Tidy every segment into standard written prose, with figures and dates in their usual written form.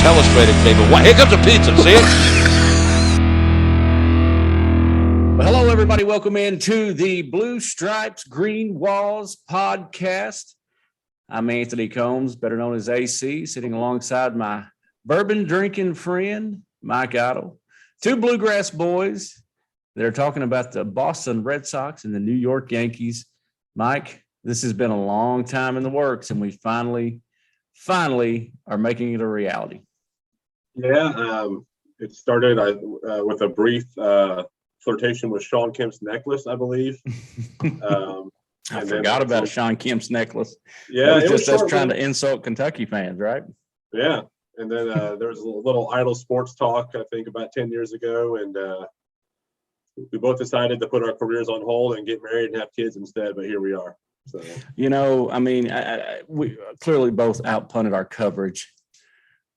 Illustrated table. Here comes a pizza. See it? Well, hello, everybody. Welcome into the Blue Stripes, Green Walls podcast. I'm Anthony Combs, better known as AC, sitting alongside my bourbon-drinking friend, Mike Otto. Two Bluegrass boys that are talking about the Boston Red Sox and the New York Yankees. Mike, this has been a long time in the works, and we finally are making it a reality. Yeah, it started with a brief flirtation with Sean Kemp's necklace, I believe. I forgot about Sean Kemp's necklace. Yeah, it was just us trying to insult Kentucky fans, right? Yeah, and then there was a little idle sports talk, I think, about 10 years ago, and we both decided to put our careers on hold and get married and have kids instead, but here we are. So. You know, I mean, we clearly both outpunted our coverage,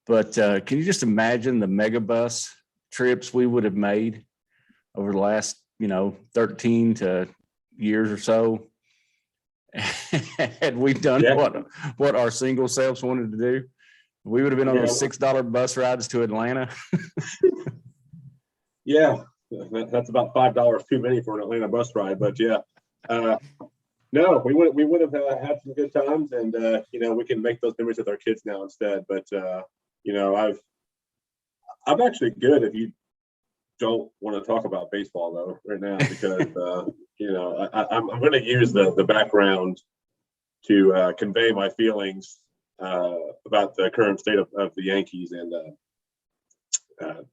but can you just imagine the megabus trips we would have made over the last, 13 years or so? Had we done what our single selves wanted to do, we would have been on those $6 bus rides to Atlanta. Yeah, that's about $5 too many for an Atlanta bus ride, but yeah. No, we would have had some good times, and we can make those memories with our kids now instead. But I'm actually good if you don't want to talk about baseball though right now, because I'm going to use the background to convey my feelings about the current state of the Yankees, and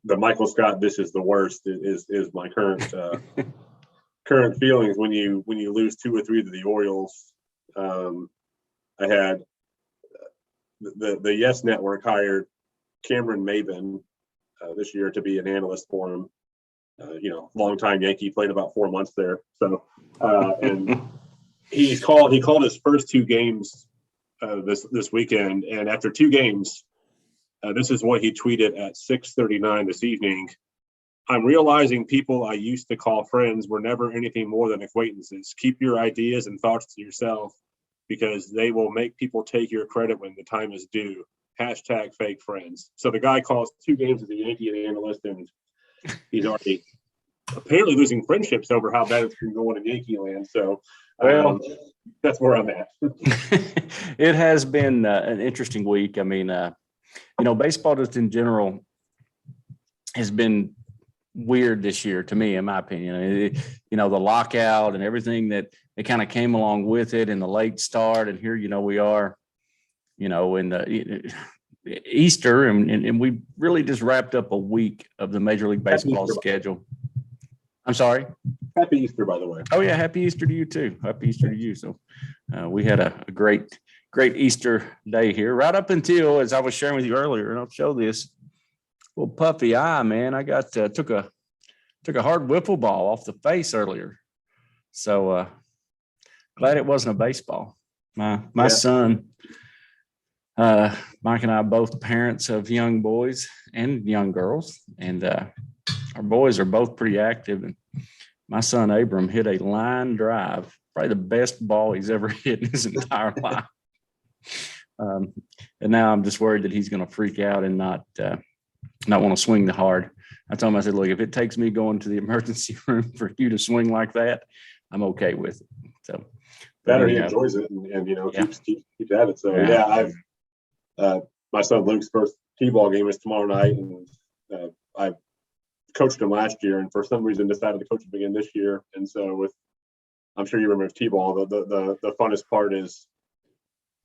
the Michael Scott "this is the worst" is my current feelings when you lose 2 or 3 to the Orioles. I had the Yes Network hired Cameron Maben this year to be an analyst for him. Longtime Yankee, played about 4 months there. So, and he called his first 2 games this weekend, and after 2 games, this is what he tweeted at 6:39 this evening. I'm realizing people I used to call friends were never anything more than acquaintances. Keep your ideas and thoughts to yourself, because they will make people take your credit when the time is due. Hashtag fake friends. So the guy calls 2 games as a Yankee analyst, and he's already apparently losing friendships over how bad it's been going in Yankee land. So that's where I'm at. It has been an interesting week. I mean, baseball just in general has been weird this year to me, in my opinion. The lockout and everything that kind of came along with it, and the late start, and here we are in the Easter, and we really just wrapped up a week of the Major League Baseball schedule. I'm sorry. Happy Easter, by the way. Oh yeah, happy Easter to you too. Happy Easter to you. So we had a great Easter day here, right up until, as I was sharing with you earlier, and I'll show this. Well, puffy eye, man. I got took a hard wiffle ball off the face earlier. So glad it wasn't a baseball. My son, Mike and I are both parents of young boys and young girls, and our boys are both pretty active. And my son Abram hit a line drive, probably the best ball he's ever hit in his entire life. And now I'm just worried that he's going to freak out and not want to swing the hard. I told him, I said, look, if it takes me going to the emergency room for you to swing like that, I'm okay with it. So better he enjoys it and keeps at it. So I've my son Luke's first T-ball game is tomorrow night, and I coached him last year, and for some reason decided to coach him again this year. And so I'm sure you remember T-ball, the funnest part is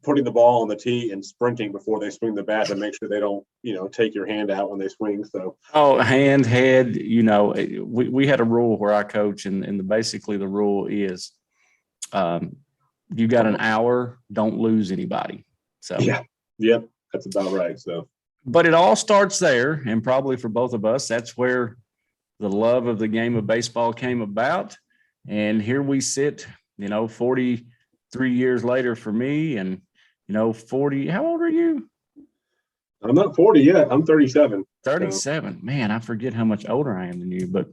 putting the ball on the tee and sprinting before they swing the bat to make sure they don't, take your hand out when they swing. So head, we had a rule where I coach, and basically the rule is you got an hour, don't lose anybody. So yep, that's about right. So, but it all starts there, and probably for both of us, that's where the love of the game of baseball came about. And here we sit, 43 years later for me, and 40. How old are you? I'm not 40 yet. I'm 37. 37. So. Man, I forget how much older I am than you. But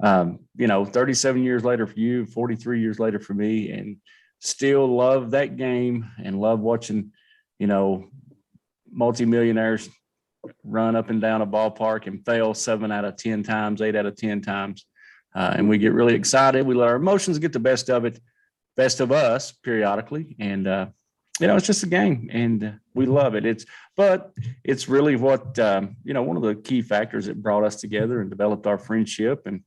37 years later for you, 43 years later for me, and still love that game and love watching, multimillionaires run up and down a ballpark and fail 7 out of 10 times, 8 out of 10 times. And we get really excited. We let our emotions get the best of us periodically. And, it's just a game and we love it. But it's really what, one of the key factors that brought us together and developed our friendship. And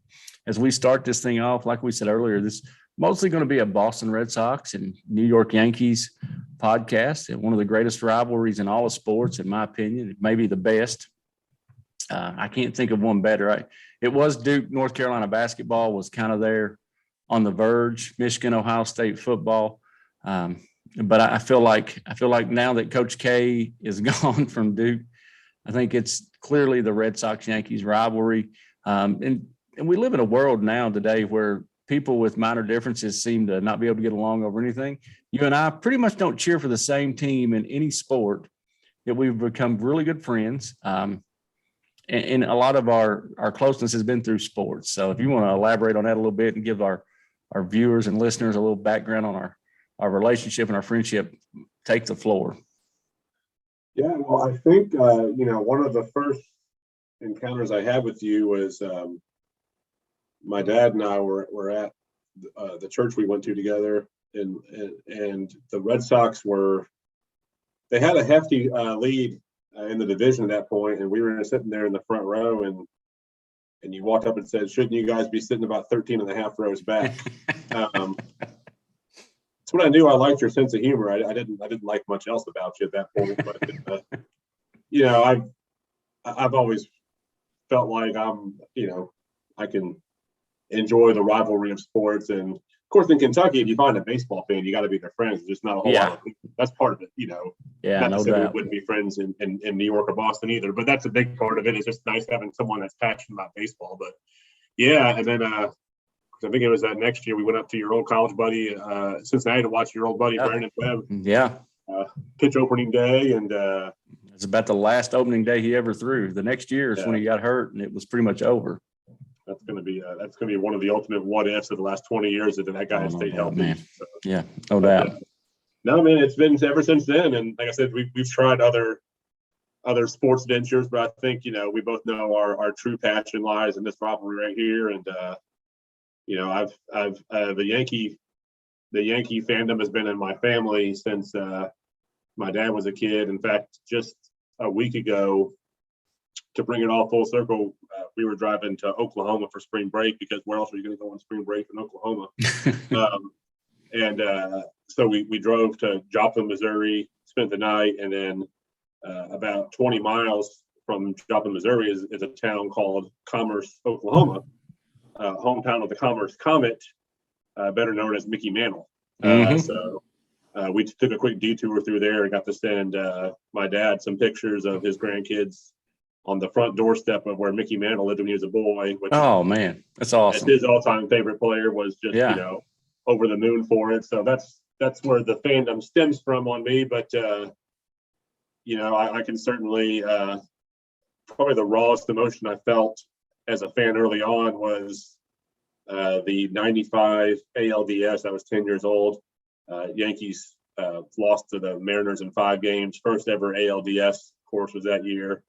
as we start this thing off, like we said earlier, this mostly going to be a Boston Red Sox and New York Yankees podcast, and one of the greatest rivalries in all of sports, in my opinion, maybe the best. I can't think of one better. It was Duke, North Carolina basketball was kind of there on the verge, Michigan, Ohio State football. But I feel like now that Coach K is gone from Duke, I think it's clearly the Red Sox Yankees rivalry. And we live in a world now today where people with minor differences seem to not be able to get along over anything. You and I pretty much don't cheer for the same team in any sport, yet we've become really good friends. And a lot of our closeness has been through sports. So if you want to elaborate on that a little bit and give our viewers and listeners a little background on our relationship and our friendship, take the floor. Yeah, well, I think, one of the first encounters I had with you was my dad and I were at the church we went to together, and the Red Sox they had a hefty lead in the division at that point, and we were sitting there in the front row, and you walked up and said, "Shouldn't you guys be sitting about 13 and a half rows back?" That's when I knew I liked your sense of humor. I didn't like much else about you at that point, but I've always felt like I can enjoy the rivalry of sports. And of course, in Kentucky, if you find a baseball fan, you got to be their friends. There's just not a whole lot of people. That's part of it, Yeah, not no to say we doubt. wouldn't be friends in New York or Boston either, but that's a big part of it. It's just nice having someone that's passionate about baseball. But yeah, and then I think it was that next year we went up to your old college buddy, Cincinnati, to watch your old buddy Brandon Webb. Yeah. Pitch opening day, and it's about the last opening day he ever threw. The next year is when he got hurt, and it was pretty much over. That's going to be one of the ultimate what ifs of the last 20 years that that guy has stayed healthy. Man. So, yeah, no doubt. No, man, it's been ever since then. And like I said, we've tried other sports ventures, but I think, we both know our true passion lies in this rivalry right here. And, the Yankee fandom has been in my family since my dad was a kid. In fact, just a week ago, to bring it all full circle, we were driving to Oklahoma for spring break, because where else are you going to go on spring break in Oklahoma? So we drove to Joplin, Missouri, spent the night, and then about 20 miles from Joplin, Missouri is a town called Commerce, Oklahoma, hometown of the Commerce Comet, better known as Mickey Mantle. So we took a quick detour through there and got to send my dad some pictures of his grandkids on the front doorstep of where Mickey Mantle lived when he was a boy. Which, man, that's awesome. His all-time favorite player, was just over the moon for it. So that's where the fandom stems from on me. But I can certainly probably the rawest emotion I felt as a fan early on was the 95 ALDS. I was 10 years old. Yankees lost to the Mariners in 5 games. First ever ALDS, of course, was that year.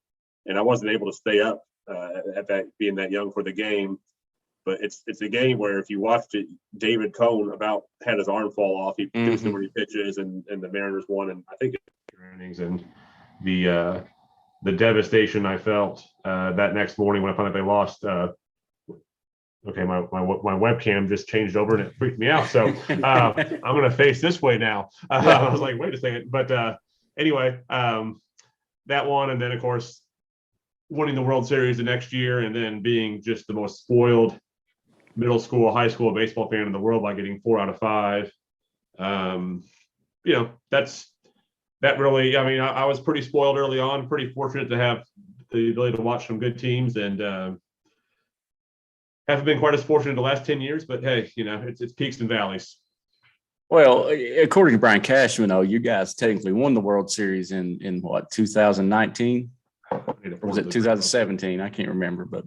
And I wasn't able to stay up at that, being that young, for the game. But it's a game where, if you watched it, David Cone about had his arm fall off. He pitched where he pitches, and the Mariners won. And I think innings, and the devastation I felt that next morning when I found out they lost. Okay, my webcam just changed over and it freaked me out. So I'm going to face this way now. I was like, wait a second. But anyway, that one, and then of course winning the World Series the next year, and then being just the most spoiled middle school, high school baseball fan in the world by getting 4 out of 5. That really, I was pretty spoiled early on, pretty fortunate to have the ability to watch some good teams, and haven't been quite as fortunate the last 10 years, but hey, it's peaks and valleys. Well, according to Brian Cashman, you guys technically won the World Series in what, 2019? Or was it 2017? I can't remember, but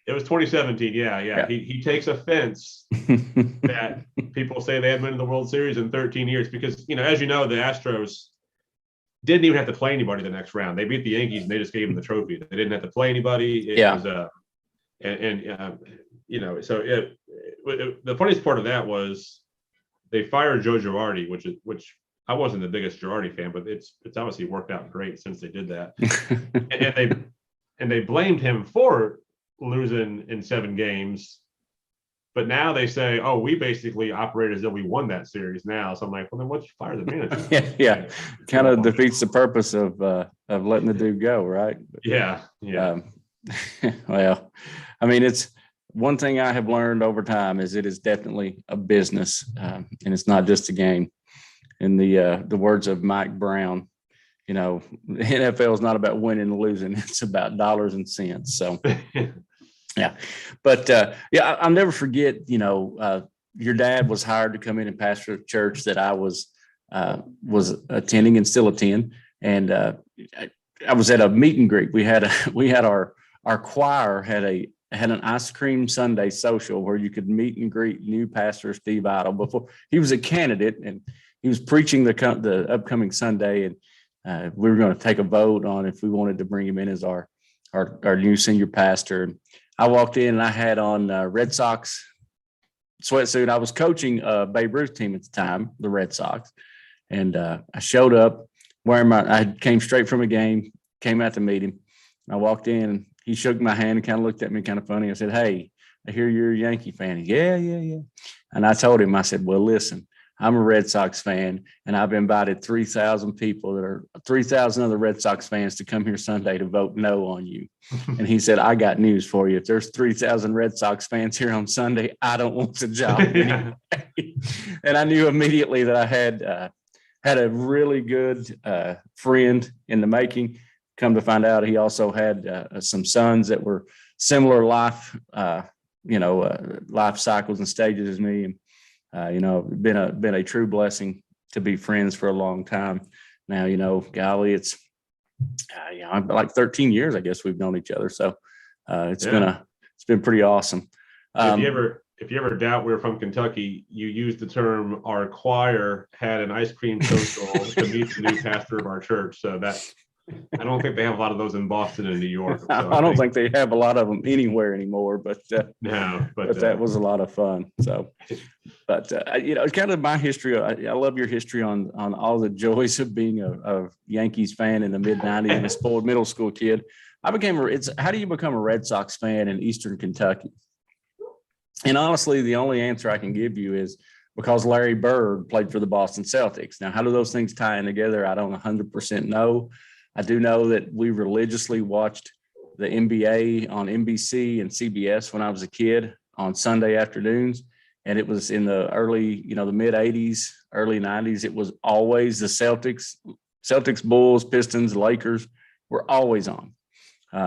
it was 2017. Yeah. He takes offense that people say they haven't been in the World Series in 13 years, because, as you know, the Astros didn't even have to play anybody the next round. They beat the Yankees and they just gave them the trophy. They didn't have to play anybody. It was the funniest part of that was they fired Joe Girardi, which I wasn't the biggest Girardi fan, but it's obviously worked out great since they did that. and they blamed him for losing in 7 games. But now they say, oh, we basically operate as though we won that series now. So I'm like, well, then what'd you fire the manager? Yeah. Kind of defeats the purpose of letting the dude go, right? Yeah. Well, I mean, it's one thing I have learned over time is it is definitely a business, and it's not just a game. In the words of Mike Brown, the NFL is not about winning and losing; it's about dollars and cents. So. Yeah. But I'll never forget, your dad was hired to come in and pastor a church that I was attending and still attend. And I was at a meet and greet. We had our choir had an ice cream Sunday social where you could meet and greet new pastor Steve Idle before he was a candidate and he was preaching the upcoming Sunday. And we were going to take a vote on if we wanted to bring him in as our new senior pastor. I walked in and I had on Red Sox sweatsuit. I was coaching Babe Ruth team at the time, the Red Sox. And I showed up wearing I came straight from a game, came out to meet him. I walked in and he shook my hand and kind of looked at me kind of funny. I said, "Hey, I hear you're a Yankee fan." Yeah. And I told him, I said, "Well, listen, I'm a Red Sox fan, and I've invited 3,000 people that are 3,000 other Red Sox fans to come here Sunday to vote no on you." And he said, "I got news for you. If there's 3,000 Red Sox fans here on Sunday, I don't want the job." Anyway. And I knew immediately that I had a really good friend in the making. Come to find out, he also had some sons that were similar life, life cycles and stages as me. And been a true blessing to be friends for a long time. Now, golly, it's like 13 years, I guess we've known each other. So it's been pretty awesome. If you ever doubt we're from Kentucky, you use the term "our choir had an ice cream social to meet the new pastor of our church." So that I don't think they have a lot of those in Boston and New York. So I don't think they have a lot of them anywhere anymore, but that was a lot of fun. So, but kind of my history. I love your history on all the joys of being a Yankees fan in the mid '90s and a spoiled middle school kid. How do you become a Red Sox fan in Eastern Kentucky? And honestly, the only answer I can give you is because Larry Bird played for the Boston Celtics. Now, how do those things tie in together? I don't 100% know. I do know that we religiously watched the NBA on NBC and CBS when I was a kid on Sunday afternoons. And it was in the early, the mid 80s, early 90s. It was always the Celtics, Bulls, Pistons, Lakers were always on.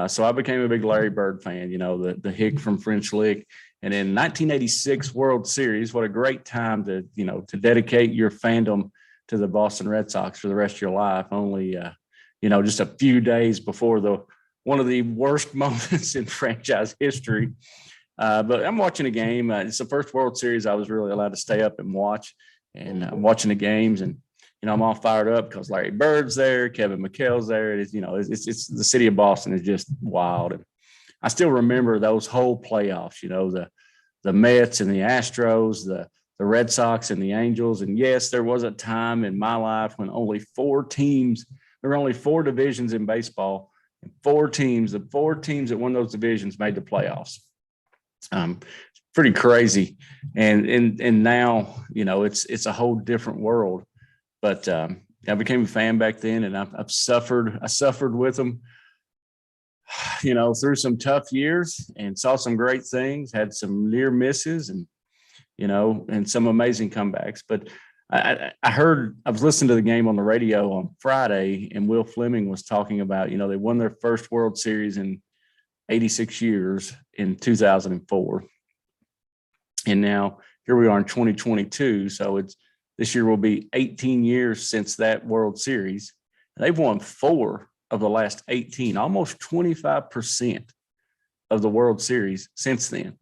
So I became a big Larry Bird fan, the hick from French Lick. And in 1986 World Series, what a great time to dedicate your fandom to the Boston Red Sox for the rest of your life. Only, just a few days before one of the worst moments in franchise history. But I'm watching a game. It's the first World Series I was really allowed to stay up and watch. And I'm watching the games, and I'm all fired up because Larry Bird's there, Kevin McHale's there. It's the city of Boston is just wild. And I still remember those whole playoffs. The Mets and the Astros, the Red Sox and the Angels. And yes, there was a time in my life when there were only 4 divisions in baseball, and the 4 teams that won those divisions made the playoffs. Pretty crazy. And now, it's a whole different world. But I became a fan back then, and I suffered with them, through some tough years, and saw some great things, had some near misses and some amazing comebacks. But I was listening to the game on the radio on Friday, and Will Fleming was talking about, they won their first World Series in 86 years in 2004. And now here we are in 2022. So this year will be 18 years since that World Series. And they've won 4 of the last 18, almost 25% of the World Series since then.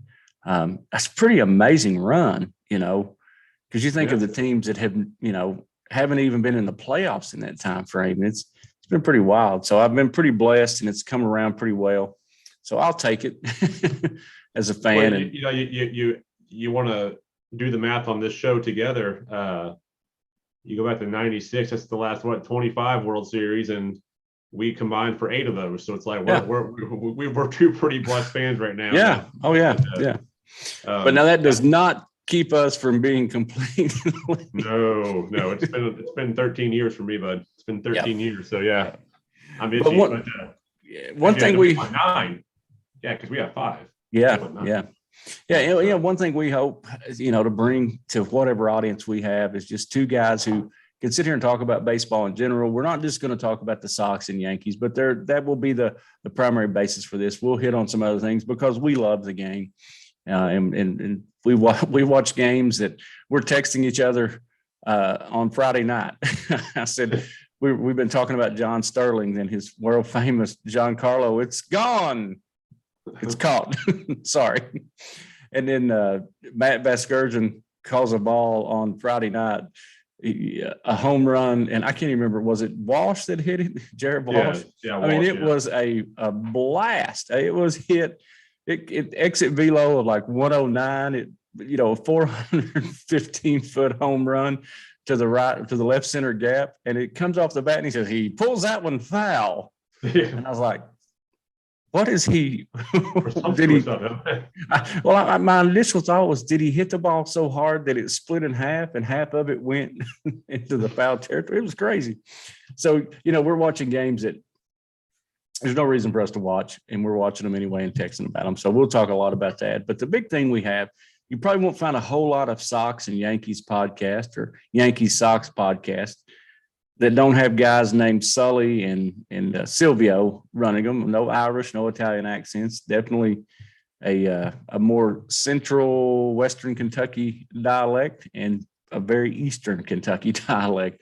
That's a pretty amazing run, because you think of the teams that have, haven't even been in the playoffs in that time frame. It's been pretty wild. So I've been pretty blessed, and it's come around pretty well. So I'll take it as a fan. Well, you want to do the math on this show together. You go back to 96. That's the last 25 World Series, and we combined for 8 of those. So it's like we're two pretty blessed fans right now. Yeah. Oh yeah. Yeah. But now that does not keep us from being completely. No. It's been 13 years for me, bud. It's been 13 years. So yeah, I'm itchy. One thing we 9. Yeah, because we have 5. Yeah. One thing we hope is, to bring to whatever audience we have is just two guys who can sit here and talk about baseball in general. We're not just going to talk about the Sox and Yankees, but that will be the primary basis for this. We'll hit on some other things because we love the game. And we watch games that we're texting each other on Friday night. I said, we've been talking about John Sterling and his world famous Giancarlo. It's gone. It's caught. Sorry. And then Matt Vasgersian calls a ball on Friday night, a home run. And I can't even remember, was it Walsh that hit it? Jared Walsh? Yeah, I mean, it was a blast. It was hit. It exit velo of like 109. A 415-foot home run to the left center gap, and it comes off the bat, and he says he pulls that one foul. Yeah. And I was like, "What is he? Did he? My initial thought was, did he hit the ball so hard that it split in half, and half of it went into the foul territory? It was crazy. So we're watching games that there's no reason for us to watch, and we're watching them anyway and texting about them. So we'll talk a lot about that. But the big thing we have, you probably won't find a whole lot of Sox and Yankees podcast or Yankees Sox podcast that don't have guys named Sully and Silvio running them. No Irish, no Italian accents. Definitely a more central Western Kentucky dialect and a very Eastern Kentucky dialect.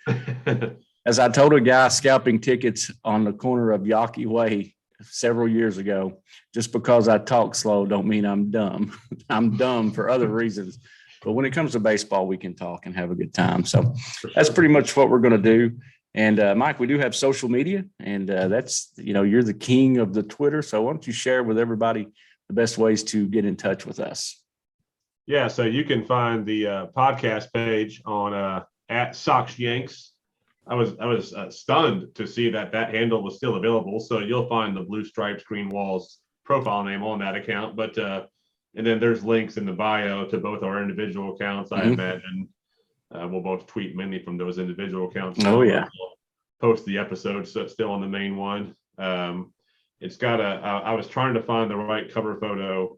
As I told a guy scalping tickets on the corner of Yawkey Way several years ago, just because I talk slow don't mean I'm dumb. I'm dumb for other reasons. But when it comes to baseball, we can talk and have a good time. So that's pretty much what we're going to do. And Mike, we do have social media, and that's, you're the king of the Twitter. So why don't you share with everybody the best ways to get in touch with us? Yeah, so you can find the podcast page on at Sox Yanks. I was stunned to see that handle was still available. So you'll find the Blue Stripes Green Walls profile name on that account. But and then there's links in the bio to both our individual accounts. I imagine we'll both tweet mainly from those individual accounts. Oh yeah. We'll post the episode, so it's still on the main one. It's got I was trying to find the right cover photo,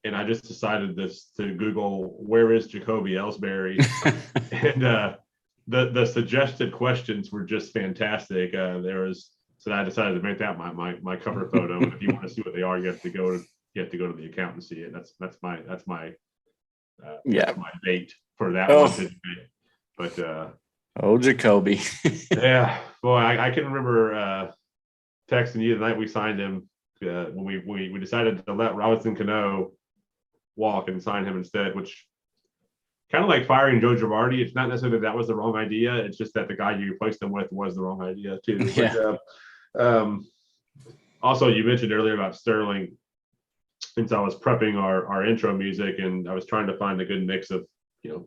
and I just decided to Google where is Jacoby Ellsbury, and the suggested questions were just fantastic. So I decided to make that my cover photo. And if you want to see what they are, you have to go to the account and see it. That's my bait for that one today. But Jacoby. Yeah, boy, I can remember texting you the night we signed him when we decided to let Robinson Cano walk and sign him instead, which kind of like firing Joe Girardi. It's not necessarily that was the wrong idea. It's just that the guy you replaced him with was the wrong idea too. Yeah. But, also, you mentioned earlier about Sterling. Since I was prepping our intro music, and I was trying to find a good mix of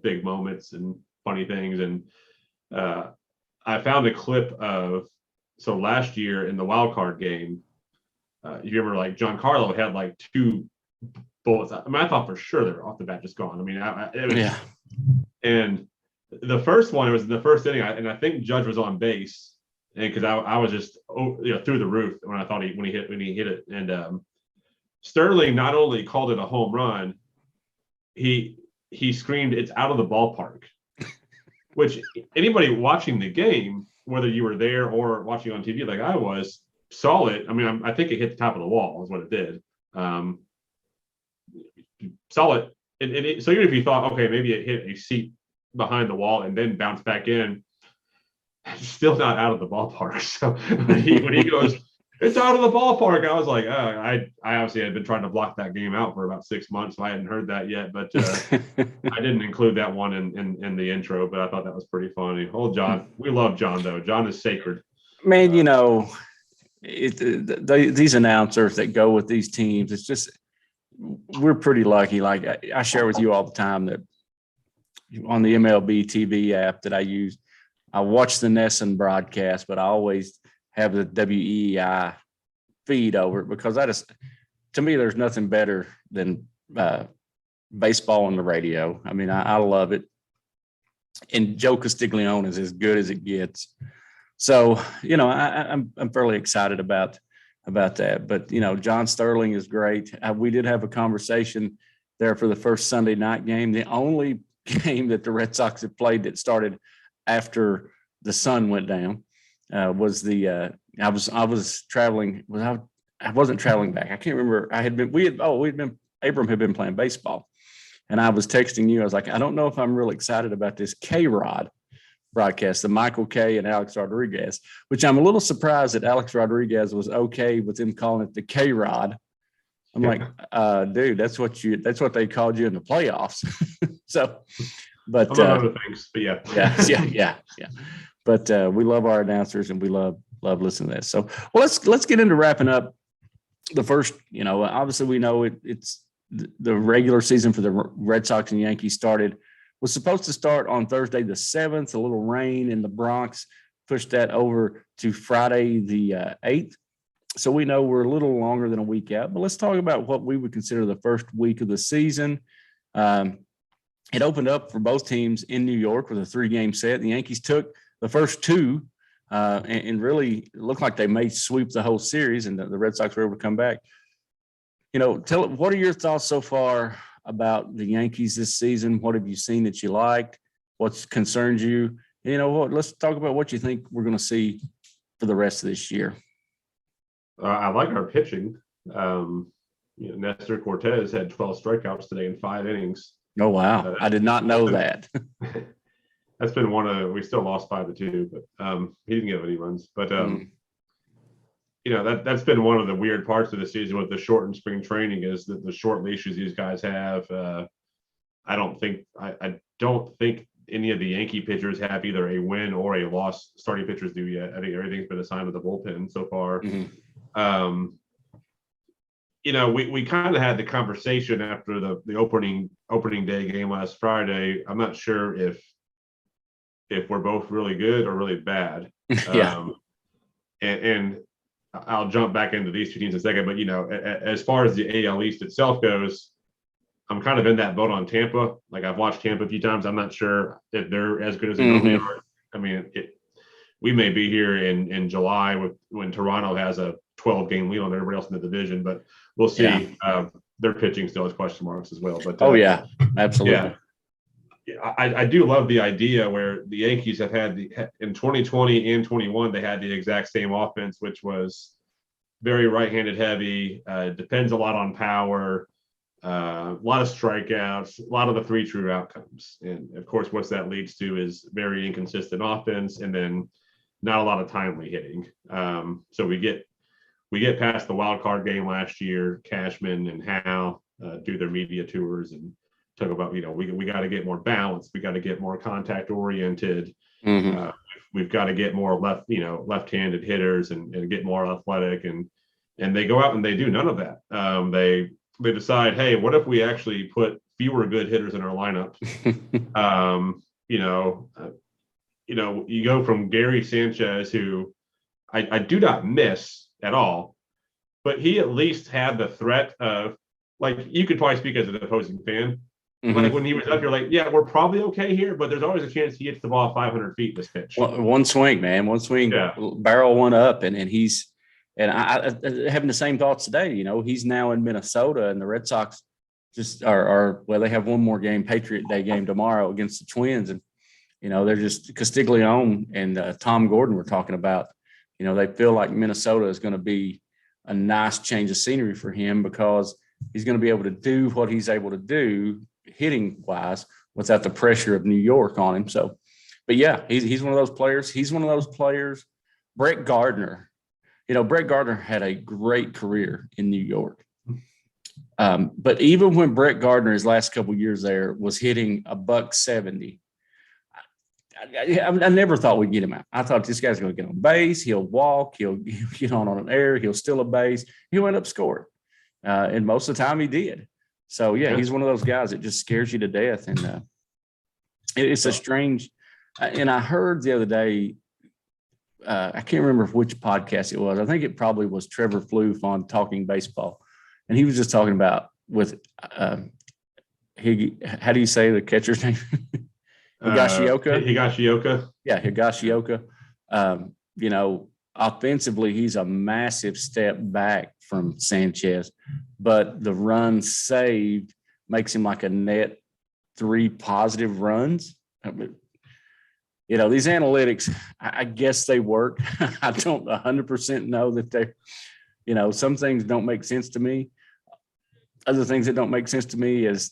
big moments and funny things, and I found a clip of last year in the wild card game. You remember Giancarlo had 2 bullets. I mean, I thought for sure they were off the bat just gone. I mean, it was, yeah. And the first one, it was in the first inning, and I think Judge was on base, and because I was just through the roof when I thought when he hit it, and Sterling not only called it a home run, he screamed, "It's out of the ballpark," which anybody watching the game, whether you were there or watching on TV like I was, saw it. I mean, I think it hit the top of the wall is what it did. Saw it. So even if you thought, okay, maybe it hit a seat behind the wall and then bounced back in, still not out of the ballpark. So when he goes It's out of the ballpark. I was like, I obviously had been trying to block that game out for about 6 months, so I hadn't heard that yet. But I didn't include that one in the intro. But I thought that was pretty funny. Old John, we love John though. John is sacred. Man, these announcers that go with these teams, it's just we're pretty lucky. Like I share with you all the time that on the MLB TV app that I use, I watch the Nesson broadcast, but I always have the WEI feed over it because to me, there's nothing better than baseball on the radio. I mean, I love it. And Joe Castiglione is as good as it gets. So, I'm fairly excited about that. But, John Sterling is great. We did have a conversation there for the first Sunday night game. The only game that the Red Sox have played that started after the sun went down was the I was traveling. I wasn't traveling back. I can't remember. Abram had been playing baseball, and I was texting you. I was like, I don't know if I'm real excited about this K-Rod broadcast, the Michael K and Alex Rodriguez, which I'm a little surprised that Alex Rodriguez was okay with them calling it the K-Rod. I'm like, dude, that's what they called you in the playoffs. So, but other things, but yeah. But we love our announcers and we love listening to this. So, well, let's get into wrapping up the first. Obviously we know it's the regular season for the Red Sox and Yankees was supposed to start on Thursday the 7th. A little rain in the Bronx pushed that over to Friday the 8th. So we know we're a little longer than a week out, but let's talk about what we would consider the first week of the season. It opened up for both teams in New York with a 3-game set. The Yankees took the first 2 and really looked like they may sweep the whole series, and the Red Sox were able to come back. What are your thoughts so far about the Yankees this season? What have you seen that you liked? What's concerned you? Let's talk about what you think we're going to see for the rest of this year. I like our pitching. Nestor Cortez had 12 strikeouts today in 5 innings. Oh, wow. I did not know that. That's been we still lost 5-2, but he didn't get any runs. But, that's been one of the weird parts of the season with the shortened spring training is that the short leashes these guys have. I don't think any of the Yankee pitchers have either a win or a loss. Starting pitchers do yet. I think everything's been assigned with the bullpen so far. Mm-hmm. We kind of had the conversation after the opening day game last Friday. I'm not sure if we're both really good or really bad. Yeah. And I'll jump back into these 2 teams in a second, but as far as the AL East itself goes, I'm kind of in that boat on Tampa. Like I've watched Tampa a few times. I'm not sure if they're as good as they normally are. I mean, we may be here in July when Toronto has a 12-game lead on everybody else in the division, but we'll see. Yeah. Their pitching still has question marks as well. But yeah, absolutely. Yeah, I do love the idea where the Yankees have had in 2020 and 21 they had the exact same offense, which was very right-handed heavy. Depends a lot on power. A lot of strikeouts, a lot of the 3 true outcomes. And of course, what that leads to is very inconsistent offense and then not a lot of timely hitting. So we get past the wild card game last year. Cashman and Howe do their media tours and talk about, we got to get more balanced. We got to get more contact oriented. Mm-hmm. We've got to get more left-handed hitters and get more athletic. And they go out and they do none of that. They decide, hey, what if we actually put fewer good hitters in our lineup? You go from Gary Sanchez, who I do not miss at all, but he at least had the threat of, like, you could probably speak as an opposing fan. Mm-hmm. Like when he was up, you're like, yeah, we're probably okay here, but there's always a chance he gets the ball 500 feet this pitch. One swing, man, yeah. Barrel one up, and he's. And I having the same thoughts today. He's now in Minnesota, and the Red Sox just they have one more game, Patriot Day game tomorrow against the Twins, and they're just Castiglione and Tom Gordon were talking about. They feel like Minnesota is going to be a nice change of scenery for him because he's going to be able to do what he's able to do hitting wise without the pressure of New York on him. So, but yeah, he's one of those players. He's one of those players. Brett Gardner Brett Gardner had a great career in New York. But even when Brett Gardner, his last couple of years there, was hitting $170, I never thought we'd get him out. I thought this guy's going to get on base. He'll walk. He'll get on an air. He'll steal a base. He'll end up scoring. And most of the time he did. So, yeah, he's one of those guys that just scares you to death. And it's a strange – and I heard the other day, I can't remember which podcast it was. I think it probably was Trevor Floof on Talking Baseball. And he was just talking about with how do you say the catcher's name? Higashioka. Yeah, Higashioka. Offensively, he's a massive step back from Sanchez, but the runs saved makes him like a net 3 positive runs. These analytics, I guess they work. I don't 100% know that they, some things don't make sense to me. Other things that don't make sense to me is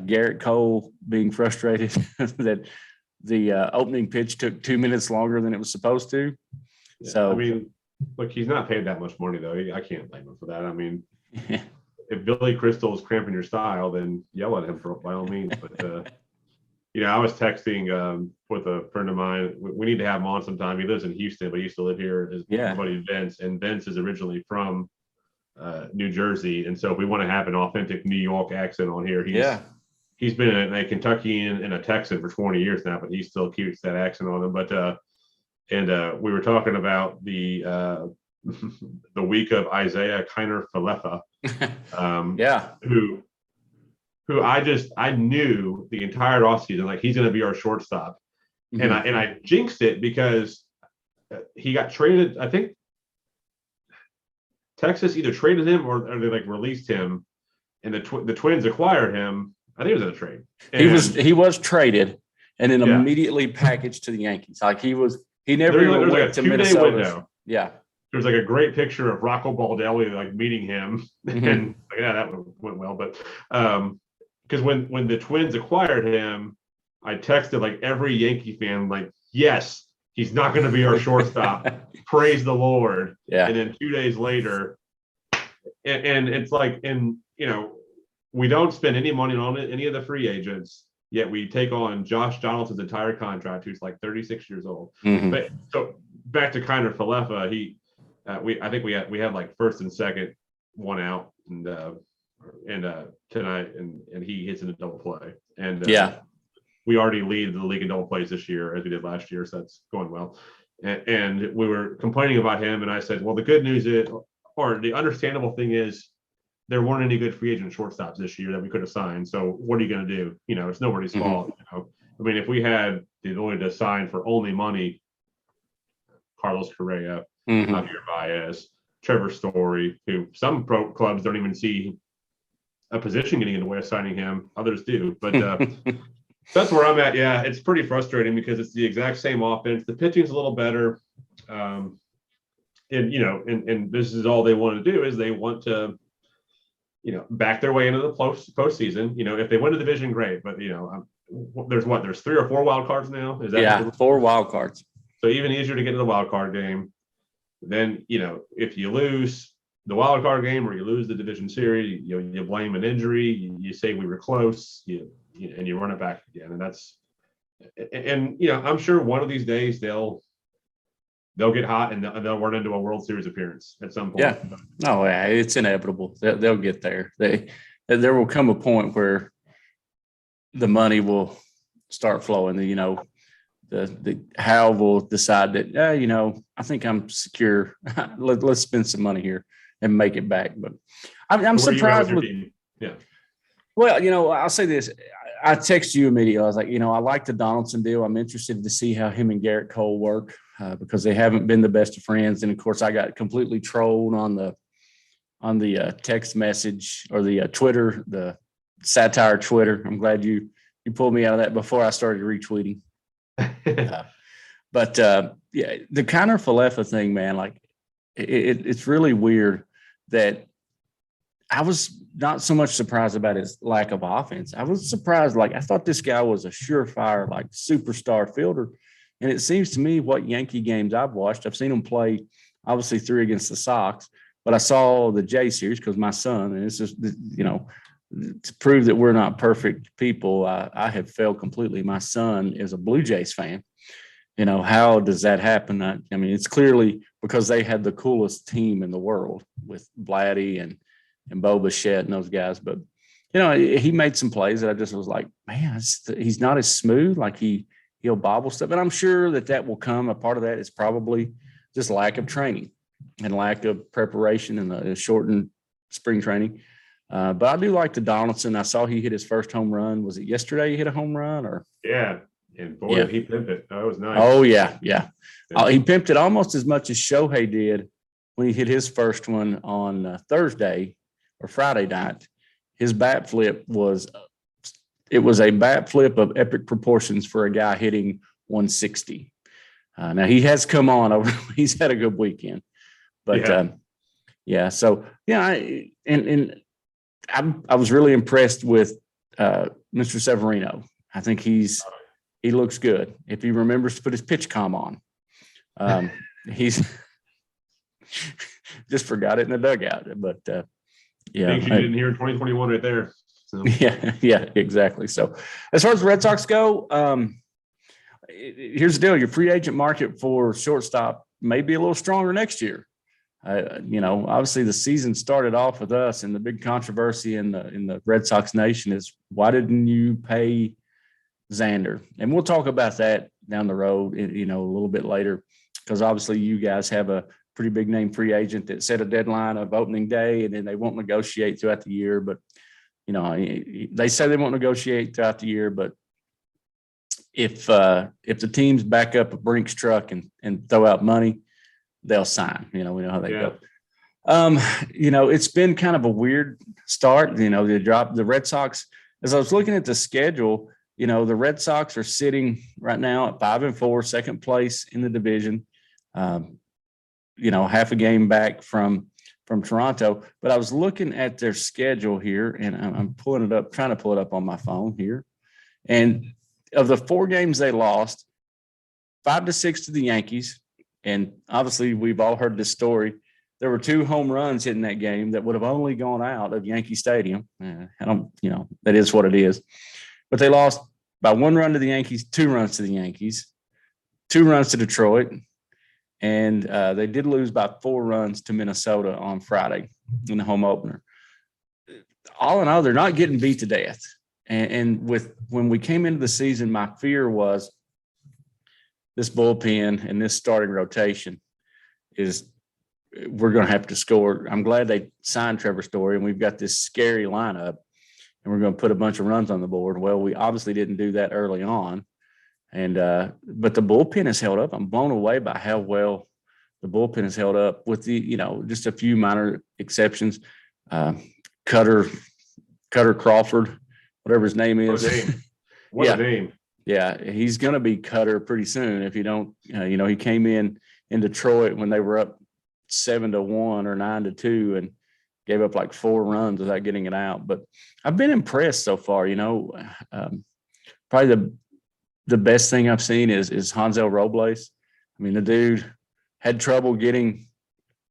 Garrett Cole being frustrated that the opening pitch took 2 minutes longer than it was supposed to. Yeah, So, I mean, look, he's not paid that much money, though. I can't blame him for that. I mean, if Billy Crystal is cramping your style, then yell at him by all means. But, I was texting with a friend of mine. We need to have him on sometime. He lives in Houston, but he used to live here. His buddy Vince, and Vince is originally from New Jersey. And so if we want to have an authentic New York accent on here, he's been a Kentuckian and a Texan for 20 years now, but he still keeps that accent on him. But we were talking about the week of Isaiah Kiner Falefa, who I knew the entire offseason, like he's going to be our shortstop. Mm-hmm. And I jinxed it because he got traded. I think Texas either traded him or they released him, and the Twins acquired him. I think it was in a trade. And he was traded and then immediately packaged to the Yankees. Like he never even went to Minnesota. Window. Yeah. There's a great picture of Rocco Baldelli meeting him, mm-hmm. and that went well. But because when the Twins acquired him, I texted every Yankee fan yes, he's not going to be our shortstop. Praise the Lord. Yeah. And then 2 days later, and it's we don't spend any money on any of the free agents, yet we take on Josh Donaldson's entire contract, who's 36 years old. Mm-hmm. But so back to Kiner Falefa, I think we had first and second, one out, and tonight, and he hits in a double play, and we already lead the league in double plays this year as we did last year, so that's going well. And we were complaining about him, and I said, well, the good news is, or the understandable thing is, there weren't any good free agent shortstops this year that we could have signed. So what are you going to do? It's nobody's mm-hmm. fault. I mean, if we had the ability to sign for only money, Carlos Correa, mm-hmm. Javier Baez, Trevor Story, who some pro clubs don't even see a position getting in the way of signing him. Others do. But that's where I'm at. Yeah, it's pretty frustrating because it's the exact same offense. The pitching's a little better. And this is all they want to do is they want to, back their way into the postseason. If they win the division, great. But, there's 3 or 4 wild cards now? Is that 4 wild cards. So even easier to get to the wild card game. Then, if you lose the wild card game or you lose the division series, you blame an injury, you say we were close, and you run it back again. And I'm sure one of these days they'll get hot and they'll run into a World Series appearance at some point. Yeah, no, it's inevitable. They'll get there. There will come a point where the money will start flowing. The Hal will decide that, I think I'm secure. Let's spend some money here and make it back. But I'm surprised with. Yeah. Well, I'll say this. I texted you immediately. I was like, I like the Donaldson deal. I'm interested to see how him and Garrett Cole work because they haven't been the best of friends. And of course, I got completely trolled on the text message or the Twitter, the satire Twitter. I'm glad you pulled me out of that before I started retweeting. But the Kiner Falefa thing, man, it's really weird that I was not so much surprised about his lack of offense. I was surprised. I thought this guy was a surefire, superstar fielder. And it seems to me what Yankee games I've watched, I've seen him play obviously 3 against the Sox, but I saw the J series because my son, and it's just, to prove that we're not perfect people, I have failed completely. My son is a Blue Jays fan. How does that happen? I mean, it's clearly because they had the coolest team in the world with Vladdy and Bo Bichette and those guys. But, he made some plays that I just was like, man, he's not as smooth. Like he'll bobble stuff. And I'm sure that will come. A part of that is probably just lack of training and lack of preparation in the shortened spring training. But I do like the Donaldson. I saw he hit his first home run. Was it yesterday he hit a home run or? Yeah. And boy, he pimped it. That was nice. Oh, yeah. He pimped it almost as much as Shohei did when he hit his first one on Thursday or Friday night. His bat flip was a bat flip of epic proportions for a guy hitting 160. Now he has come on over. He's had a good weekend, but I was really impressed with Mr. Severino. I think he looks good if he remembers to put his pitch comm on. He's just forgot it in the dugout, but things you didn't hear in 2021 right there. So. Yeah, exactly. So as far as the Red Sox go, here's the deal. Your free agent market for shortstop may be a little stronger next year. Obviously the season started off with us, and the big controversy in the Red Sox nation is why didn't you pay Xander? And we'll talk about that down the road, a little bit later, because obviously you guys have a pretty big name free agent that set a deadline of opening day, and then they won't negotiate throughout the year. But, they say they won't negotiate throughout the year, but if the teams back up a Brinks truck and throw out money, they'll sign. We know how they go. It's been kind of a weird start. They dropped the Red Sox. As I was looking at the schedule, the Red Sox are sitting right now at 5-4, second place in the division. Half a game back from Toronto. But I was looking at their schedule here, and I'm pulling it up, trying to pull it up on my phone here. And of the 4 games they lost, 5-6 to the Yankees. And obviously we've all heard this story. There were 2 home runs in that game that would have only gone out of Yankee Stadium. That is what it is. But they lost by 1 run to the Yankees, 2 runs to the Yankees, 2 runs to Detroit. And they did lose by 4 runs to Minnesota on Friday in the home opener. All in all, they're not getting beat to death. And when we came into the season, my fear was this bullpen and this starting rotation is we're going to have to score. I'm glad they signed Trevor Story, and we've got this scary lineup, and we're going to put a bunch of runs on the board. Well, we obviously didn't do that early on. And but the bullpen has held up. I'm blown away by how well the bullpen has held up with the, just a few minor exceptions. Cutter Crawford, whatever his name is. What a name. Yeah, he's going to be Cutter pretty soon if you don't. He came in Detroit when they were up 7-1 or 9-2 and gave up like 4 runs without getting it out. But I've been impressed so far. Probably the best thing I've seen is Hansel Robles. I mean, the dude had trouble getting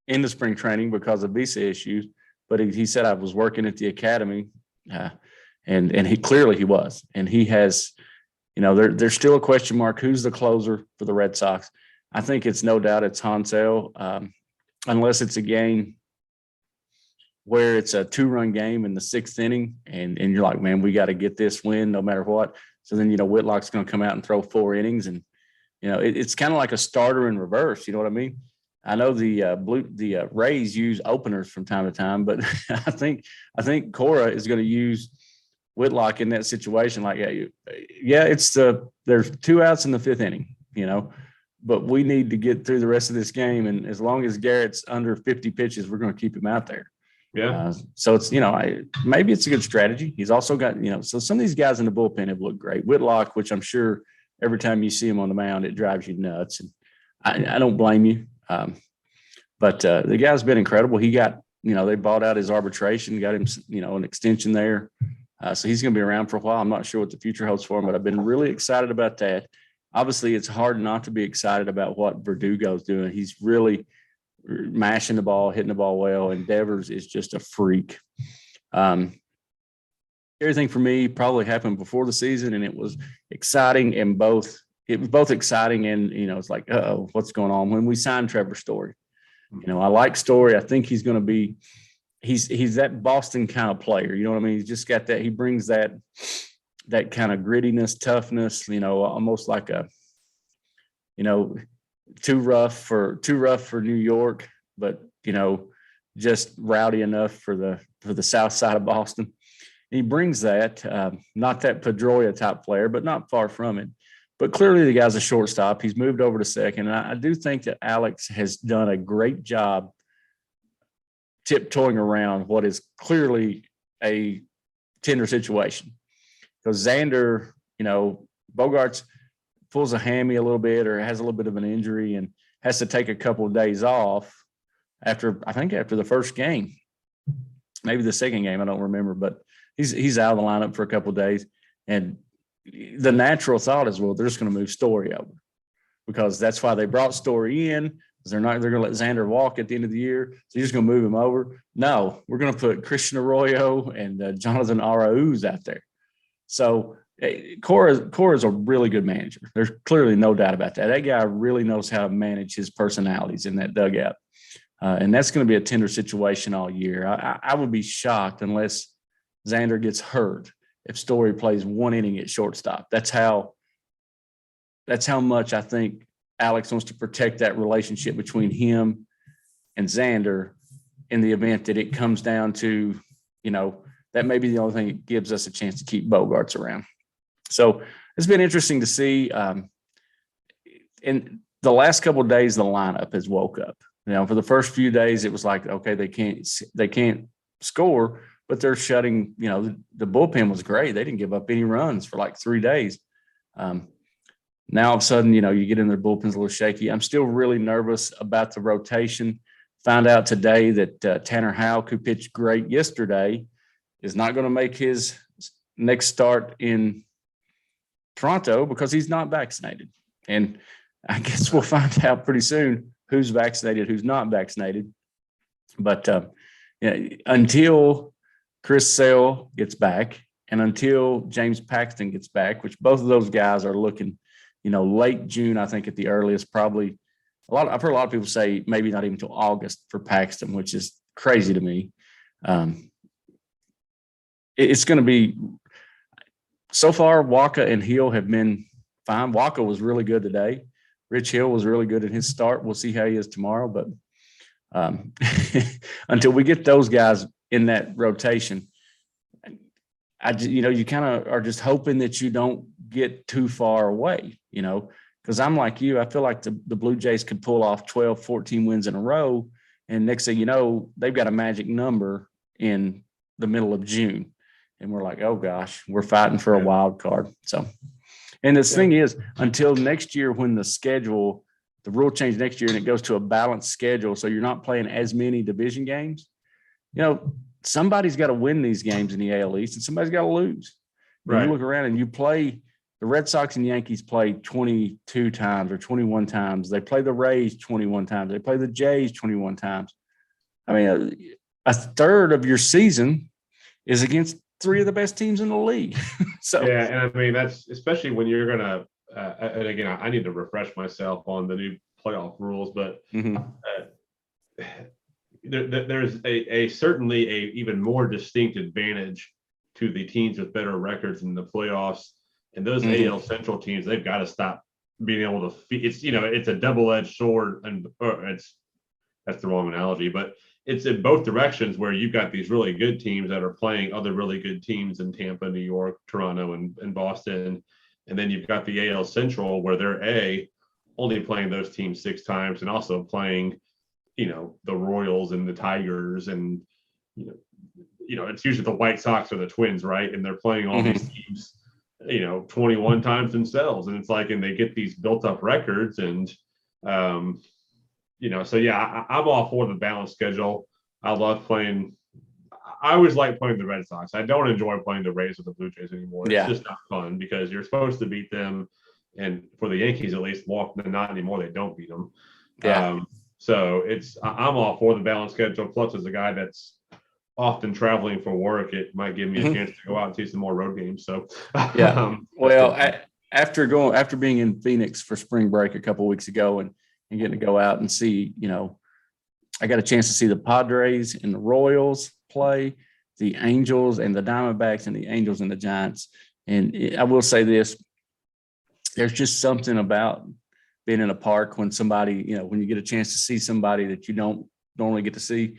into spring training because of visa issues, but he said I was working at the academy, and he clearly was, and he has. There's still a question mark. Who's the closer for the Red Sox? I think it's no doubt it's Hansel, unless it's a game where it's a 2-run game in the 6th inning, and you're like, man, we got to get this win no matter what. So then, Whitlock's going to come out and throw 4 innings, and it's kind of like a starter in reverse. You know what I mean? I know the Rays use openers from time to time, but I think Cora is going to use Whitlock in that situation. Like, there's 2 outs in the 5th inning, but we need to get through the rest of this game. And as long as Garrett's under 50 pitches, we're going to keep him out there. Yeah. So it's, maybe it's a good strategy. He's also got, so some of these guys in the bullpen have looked great. Whitlock, which I'm sure every time you see him on the mound, it drives you nuts. And I don't blame you. But the guy's been incredible. He got, they bought out his arbitration, got him, an extension there. So he's going to be around for a while. I'm not sure what the future holds for him, but I've been really excited about that. Obviously, it's hard not to be excited about what Verdugo's doing. He's really mashing the ball, hitting the ball well, and Devers is just a freak. Everything for me probably happened before the season, and it was exciting it was both exciting and, it's like, what's going on? When we signed Trevor Story, I like Story. I think he's going to be, he's that Boston kind of player. You know what I mean? He's just got that, he brings that kind of grittiness, toughness, almost like a, too rough for New York, but, just rowdy enough for the south side of Boston. He brings that, not that Pedroia type player, but not far from it. But clearly the guy's a shortstop. He's moved over to second. And I do think that Alex has done a great job tiptoeing around what is clearly a tender situation. Because Xander, Bogarts pulls a hammy a little bit or has a little bit of an injury and has to take a couple of days off after the first game, maybe the second game, I don't remember, but he's out of the lineup for a couple of days. And the natural thought is, well, they're just going to move Story over because that's why they brought Story in, because they're going to let Xander walk at the end of the year. So you're just going to move him over. No, we're going to put Christian Arroyo and Jonathan Arauz out there. So Cora is a really good manager. There's clearly no doubt about that. That guy really knows how to manage his personalities in that dugout. And that's going to be a tender situation all year. I would be shocked unless Xander gets hurt if Story plays one inning at shortstop. That's how much I think Alex wants to protect that relationship between him and Xander in the event that it comes down to, that may be the only thing that gives us a chance to keep Bogarts around. So it's been interesting to see. In the last couple of days, the lineup has woke up. For the first few days, it was like, okay, they can't score, but they're shutting, the bullpen was great. They didn't give up any runs for like 3 days. Now all of a sudden, you get in their bullpen's a little shaky. I'm still really nervous about the rotation. Found out today that Tanner Houck, who pitched great yesterday, is not going to make his next start in Toronto because he's not vaccinated. And I guess we'll find out pretty soon who's vaccinated, who's not vaccinated. But until Chris Sale gets back and until James Paxton gets back, which both of those guys are looking, late June, I think at the earliest, probably I've heard a lot of people say maybe not even until August for Paxton, which is crazy to me. It's going to be, so far, Waka and Hill have been fine. Waka was really good today. Rich Hill was really good in his start. We'll see how he is tomorrow. But until we get those guys in that rotation, you kind of are just hoping that you don't get too far away, because I'm like you. I feel like the Blue Jays could pull off 12, 14 wins in a row. And next thing you know, they've got a magic number in the middle of June. And we're like, oh, gosh, we're fighting for a wild card. So, and this thing is, until next year when the rule change next year and it goes to a balanced schedule, so you're not playing as many division games, somebody's got to win these games in the AL East and somebody's got to lose. Right. You look around and you play – the Red Sox and Yankees play 22 times or 21 times. They play the Rays 21 times. They play the Jays 21 times. I mean, a third of your season is against three of the best teams in the league. So yeah, and I mean that's especially when you're gonna. And again, I need to refresh myself on the new playoff rules, but there's a certainly a even more distinct advantage to the teams with better records in the playoffs, and those AL Central teams, they've got to stop being able to. It's a double-edged sword, and that's the wrong analogy, but it's in both directions where you've got these really good teams that are playing other really good teams in Tampa, New York, Toronto, and Boston. And then you've got the AL Central where they're only playing those teams 6 times and also playing, the Royals and the Tigers and, it's usually the White Sox or the Twins, right? And they're playing all these teams, 21 times themselves. And it's like, and they get these built up records and, so yeah, I'm all for the balanced schedule. I love playing. I always like playing the Red Sox. I don't enjoy playing the Rays or the Blue Jays anymore. It's just not fun because you're supposed to beat them. And for the Yankees, at least, not anymore. They don't beat them. Yeah. So I'm all for the balanced schedule. Plus, as a guy that's often traveling for work, it might give me a chance to go out and see some more road games. So Yeah. After being in Phoenix for spring break a couple of weeks ago and getting to go out and see, I got a chance to see the Padres and the Royals play, the Angels and the Diamondbacks, and the Angels and the Giants. And I will say this, there's just something about being in a park when somebody, when you get a chance to see somebody that you don't normally get to see.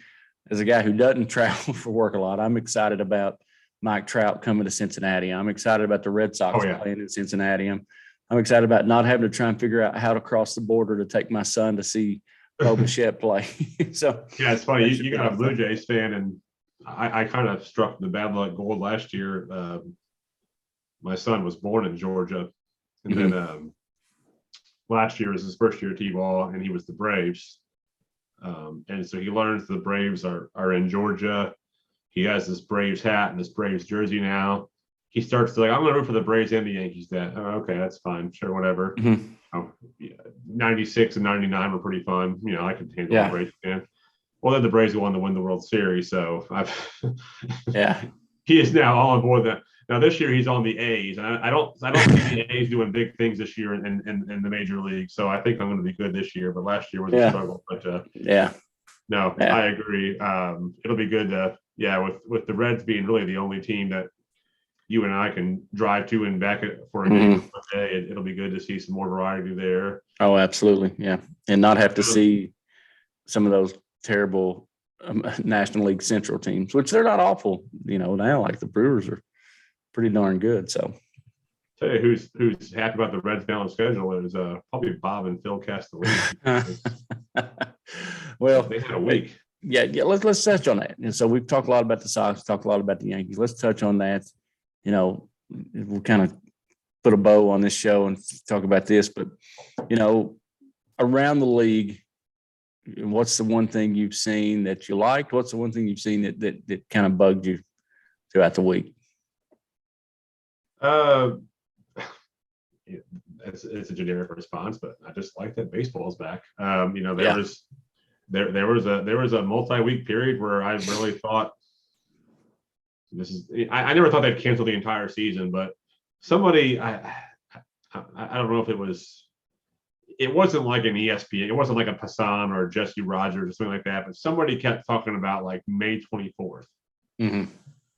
As a guy who doesn't travel for work a lot, I'm excited about Mike Trout coming to Cincinnati. I'm excited about the Red Sox playing in Cincinnati. I'm excited about not having to try and figure out how to cross the border to take my son to see Bo Bichette play. So yeah, it's funny. You got a Blue Jays fan, and I kind of struck the bad luck gold last year. My son was born in Georgia, and then last year was his first year at T-ball, and he was the Braves. And so he learns the Braves are in Georgia. He has this Braves hat and this Braves jersey now. He starts to I'm going to root for the Braves and the Yankees. Okay, that's fine. Sure, whatever. 96 and 99 were pretty fun. I could handle the Braves fan. Well, then the Braves won to win the World Series. So he is now all on board that. Now this year he's on the A's, and I don't see the A's doing big things this year in the major league. So I think I'm going to be good this year. But last year was a struggle. But I agree. It'll be good to with the Reds being really the only team that you and I can drive to and back for a game one day. It'll be good to see some more variety there. Oh, absolutely, yeah, and not have to see some of those terrible National League Central teams, which they're not awful. Now like the Brewers are pretty darn good. So, tell you who's happy about the Reds' balanced schedule is probably Bob and Phil Castellini. Well, they had a week. Yeah. Let's touch on that. And so we've talked a lot about the Sox, talked a lot about the Yankees. Let's touch on that. We'll kind of put a bow on this show and talk about this, but around the league, what's the one thing you've seen that you liked? What's the one thing you've seen that kind of bugged you throughout the week? It's a generic response, but I just like that baseball's back. There was a multi-week period where I really thought I never thought they'd cancel the entire season, but somebody I don't know if it wasn't like an ESPN, it wasn't like a Passan or Jesse Rogers or something like that, but somebody kept talking about like May 24th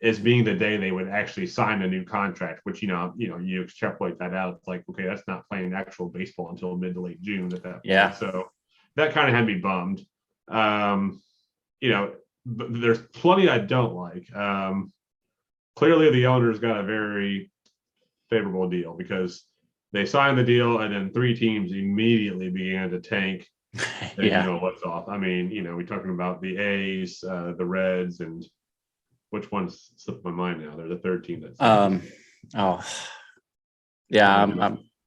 as being the day they would actually sign a new contract, which you extrapolate that out. It's like, okay, that's not playing actual baseball until mid to late June at that point. Yeah. So that kind of had me bummed. But there's plenty I don't like. Clearly the owners got a very favorable deal because they signed the deal and then three teams immediately began to tank. And what's off. I mean, we're talking about the A's, the Reds, and which one's slipped my mind now? They're the third team that's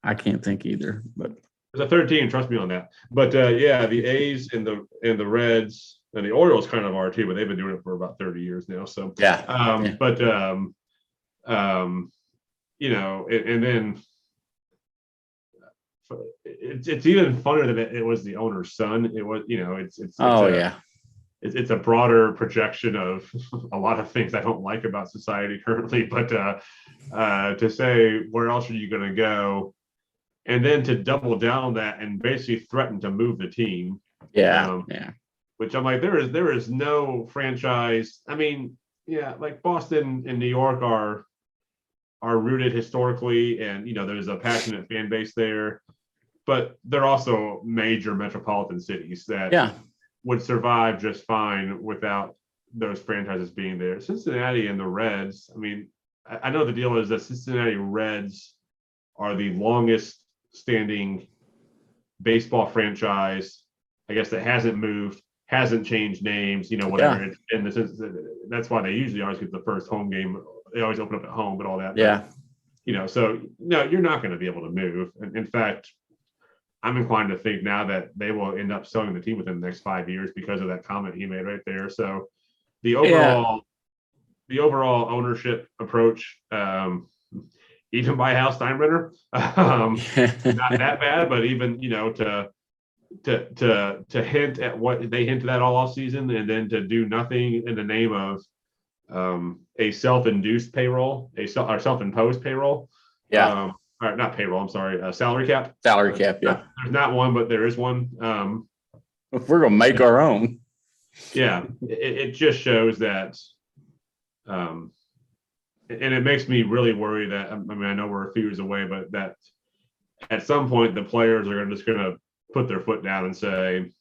I can't think either, but there's a third team, trust me on that. But the A's and the Reds and the Orioles kind of are too, but they've been doing it for about 30 years now. So but and then it's even funnier that it was the owner's son. It was, it's a broader projection of a lot of things I don't like about society currently, but to say where else are you going to go, and then to double down that and basically threaten to move the team. Which I'm like, there is no franchise. I mean, like Boston and New York are rooted historically, and there's a passionate fan base there, but they're also major metropolitan cities that would survive just fine without those franchises being there. Cincinnati and the Reds, I mean, I know the deal is that Cincinnati Reds are the longest standing baseball franchise, I guess, that hasn't moved, hasn't changed names, whatever. In the sense that's why they usually always get the first home game. They always open up at home, but all that. So no, you're not going to be able to move. And in fact, I'm inclined to think now that they will end up selling the team within the next 5 years because of that comment he made right there. So the overall ownership approach, even by Hal Steinbrenner, not that bad, but even, to to hint at what they hinted at all off season, and then to do nothing in the name of a self-induced payroll, or self-imposed payroll. Yeah. Or not payroll. I'm sorry. Salary cap. Salary cap. Yeah. There's not one, but there is one. If we're going to make our own. Yeah. It just shows that, and it makes me really worry that, I mean, I know we're a few years away, but that at some point the players are just going to put their foot down and say,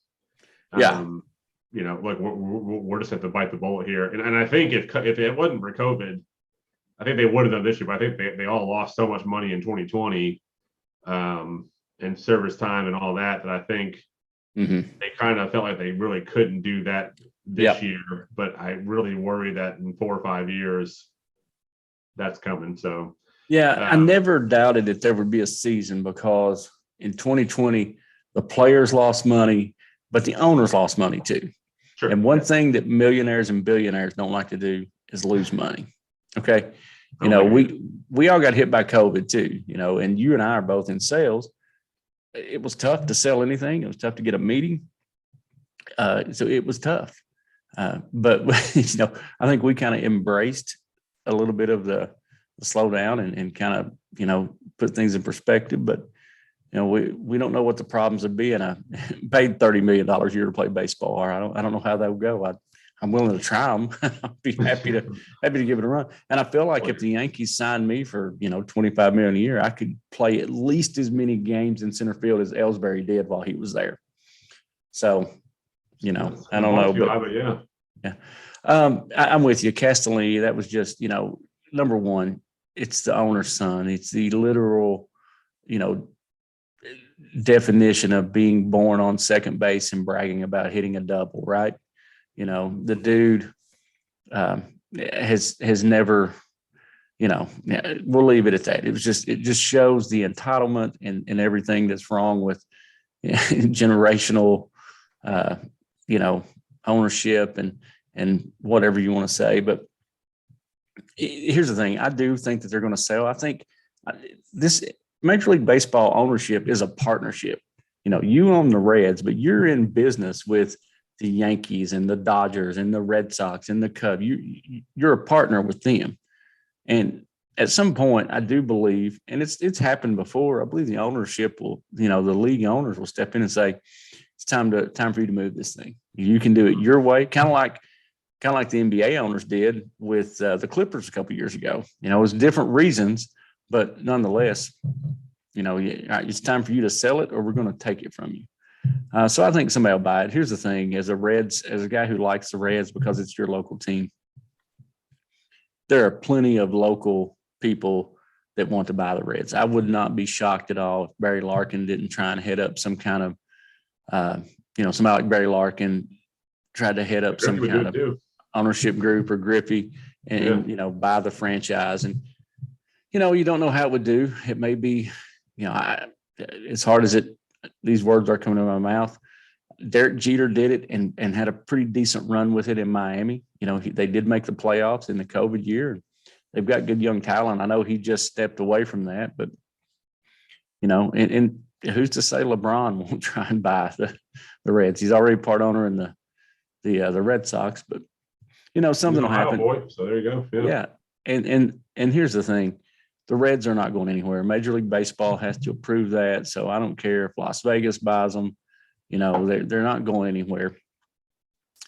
like we're just have to bite the bullet here. And I think if it wasn't for COVID, I think they would have done this year, but I think they all lost so much money in 2020 and service time and all that I think they kind of felt like they really couldn't do that this year. But I really worry that in 4 or 5 years that's coming. So I never doubted that there would be a season, because in 2020 the players lost money, but the owners lost money too. Sure. And one thing that millionaires and billionaires don't like to do is lose money. Okay. We all got hit by COVID too, and you and I are both in sales. It was tough to sell anything. It was tough to get a meeting. So it was tough. But I think we kind of embraced a little bit of the slowdown and kind of, put things in perspective. But, we don't know what the problems would be. And I paid $30 million a year to play baseball. Or I don't know how that would go. I'm willing to try them. I'll be happy to give it a run. And I feel like if the Yankees signed me for, $25 million a year, I could play at least as many games in center field as Ellsbury did while he was there. So, I don't know. But yeah. I'm with you. Castellini, that was just, number one, it's the owner's son. It's the literal, definition of being born on second base and bragging about hitting a double, right? The dude has never, we'll leave it at that. It just shows the entitlement and everything that's wrong with generational, ownership and whatever you want to say. But here's the thing. I do think that they're going to sell. I think this Major League Baseball ownership is a partnership. You own the Reds, but you're in business with the Yankees and the Dodgers and the Red Sox and the Cubs. You're a partner with them. And at some point, I do believe, and it's happened before, I believe the ownership will, the league owners will step in and say, it's time for you to move this thing. You can do it your way, kind of like the NBA owners did with the Clippers a couple of years ago. It was different reasons, but nonetheless, it's time for you to sell it or we're going to take it from you. So I think somebody will buy it. Here's the thing, as a guy who likes the Reds because it's your local team, there are plenty of local people that want to buy the Reds. I would not be shocked at all if Barry Larkin didn't try and head up some kind of, somebody like Barry Larkin tried to head up some kind of ownership group or Griffey and, buy the franchise. And, you don't know how it would do. It may be, as hard as these words are coming out of my mouth, Derek Jeter did it and had a pretty decent run with it in Miami. They did make the playoffs in the COVID year. They've got good young talent. I know he just stepped away from that, but, and who's to say LeBron won't try and buy the Reds? He's already part owner in the Red Sox, but, something will happen. Boy, so there you go. Yeah. And here's the thing. The Reds are not going anywhere. Major League Baseball has to approve that. So I don't care if Las Vegas buys them, they're not going anywhere.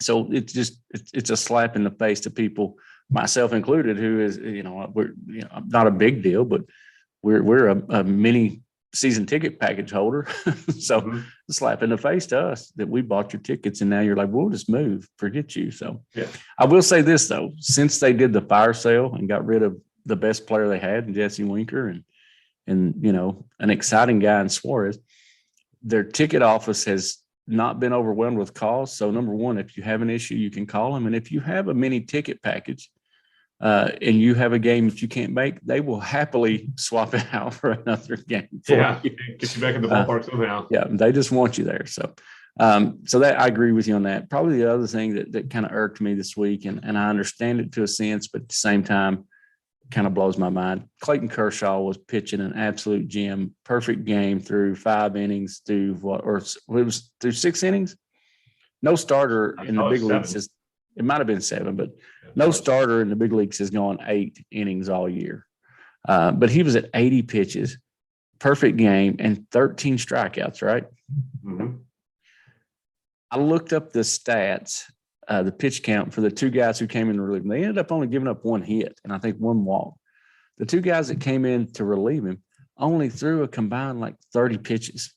So it's a slap in the face to people, myself included, who is, we're, not a big deal, but we're a mini season ticket package holder. So a slap in the face to us that we bought your tickets and now you're like, we'll just move, forget you. So I will say this though, since they did the fire sale and got rid of the best player they had, Jesse Winker, and an exciting guy in Suarez, their ticket office has not been overwhelmed with calls. So number one, if you have an issue, you can call them. And if you have a mini ticket package and you have a game that you can't make, they will happily swap it out for another game. Get you back in the ballpark somehow. Yeah, they just want you there. So that I agree with you on that. Probably the other thing that kind of irked me this week, and I understand it to a sense, but at the same time, kind of blows my mind. Clayton Kershaw was pitching an absolute gem, perfect game through 5 innings, through it was through 6 innings. No starter in the big leagues it might have been 7, but no starter in the big leagues has gone 8 innings all year. But he was at 80 pitches, perfect game, and 13 strikeouts, right? Mm-hmm. I looked up the stats, the pitch count for the 2 guys who came in to relieve him. They ended up only giving up 1 hit and I think 1 walk. The 2 guys that came in to relieve him only threw a combined like 30 pitches.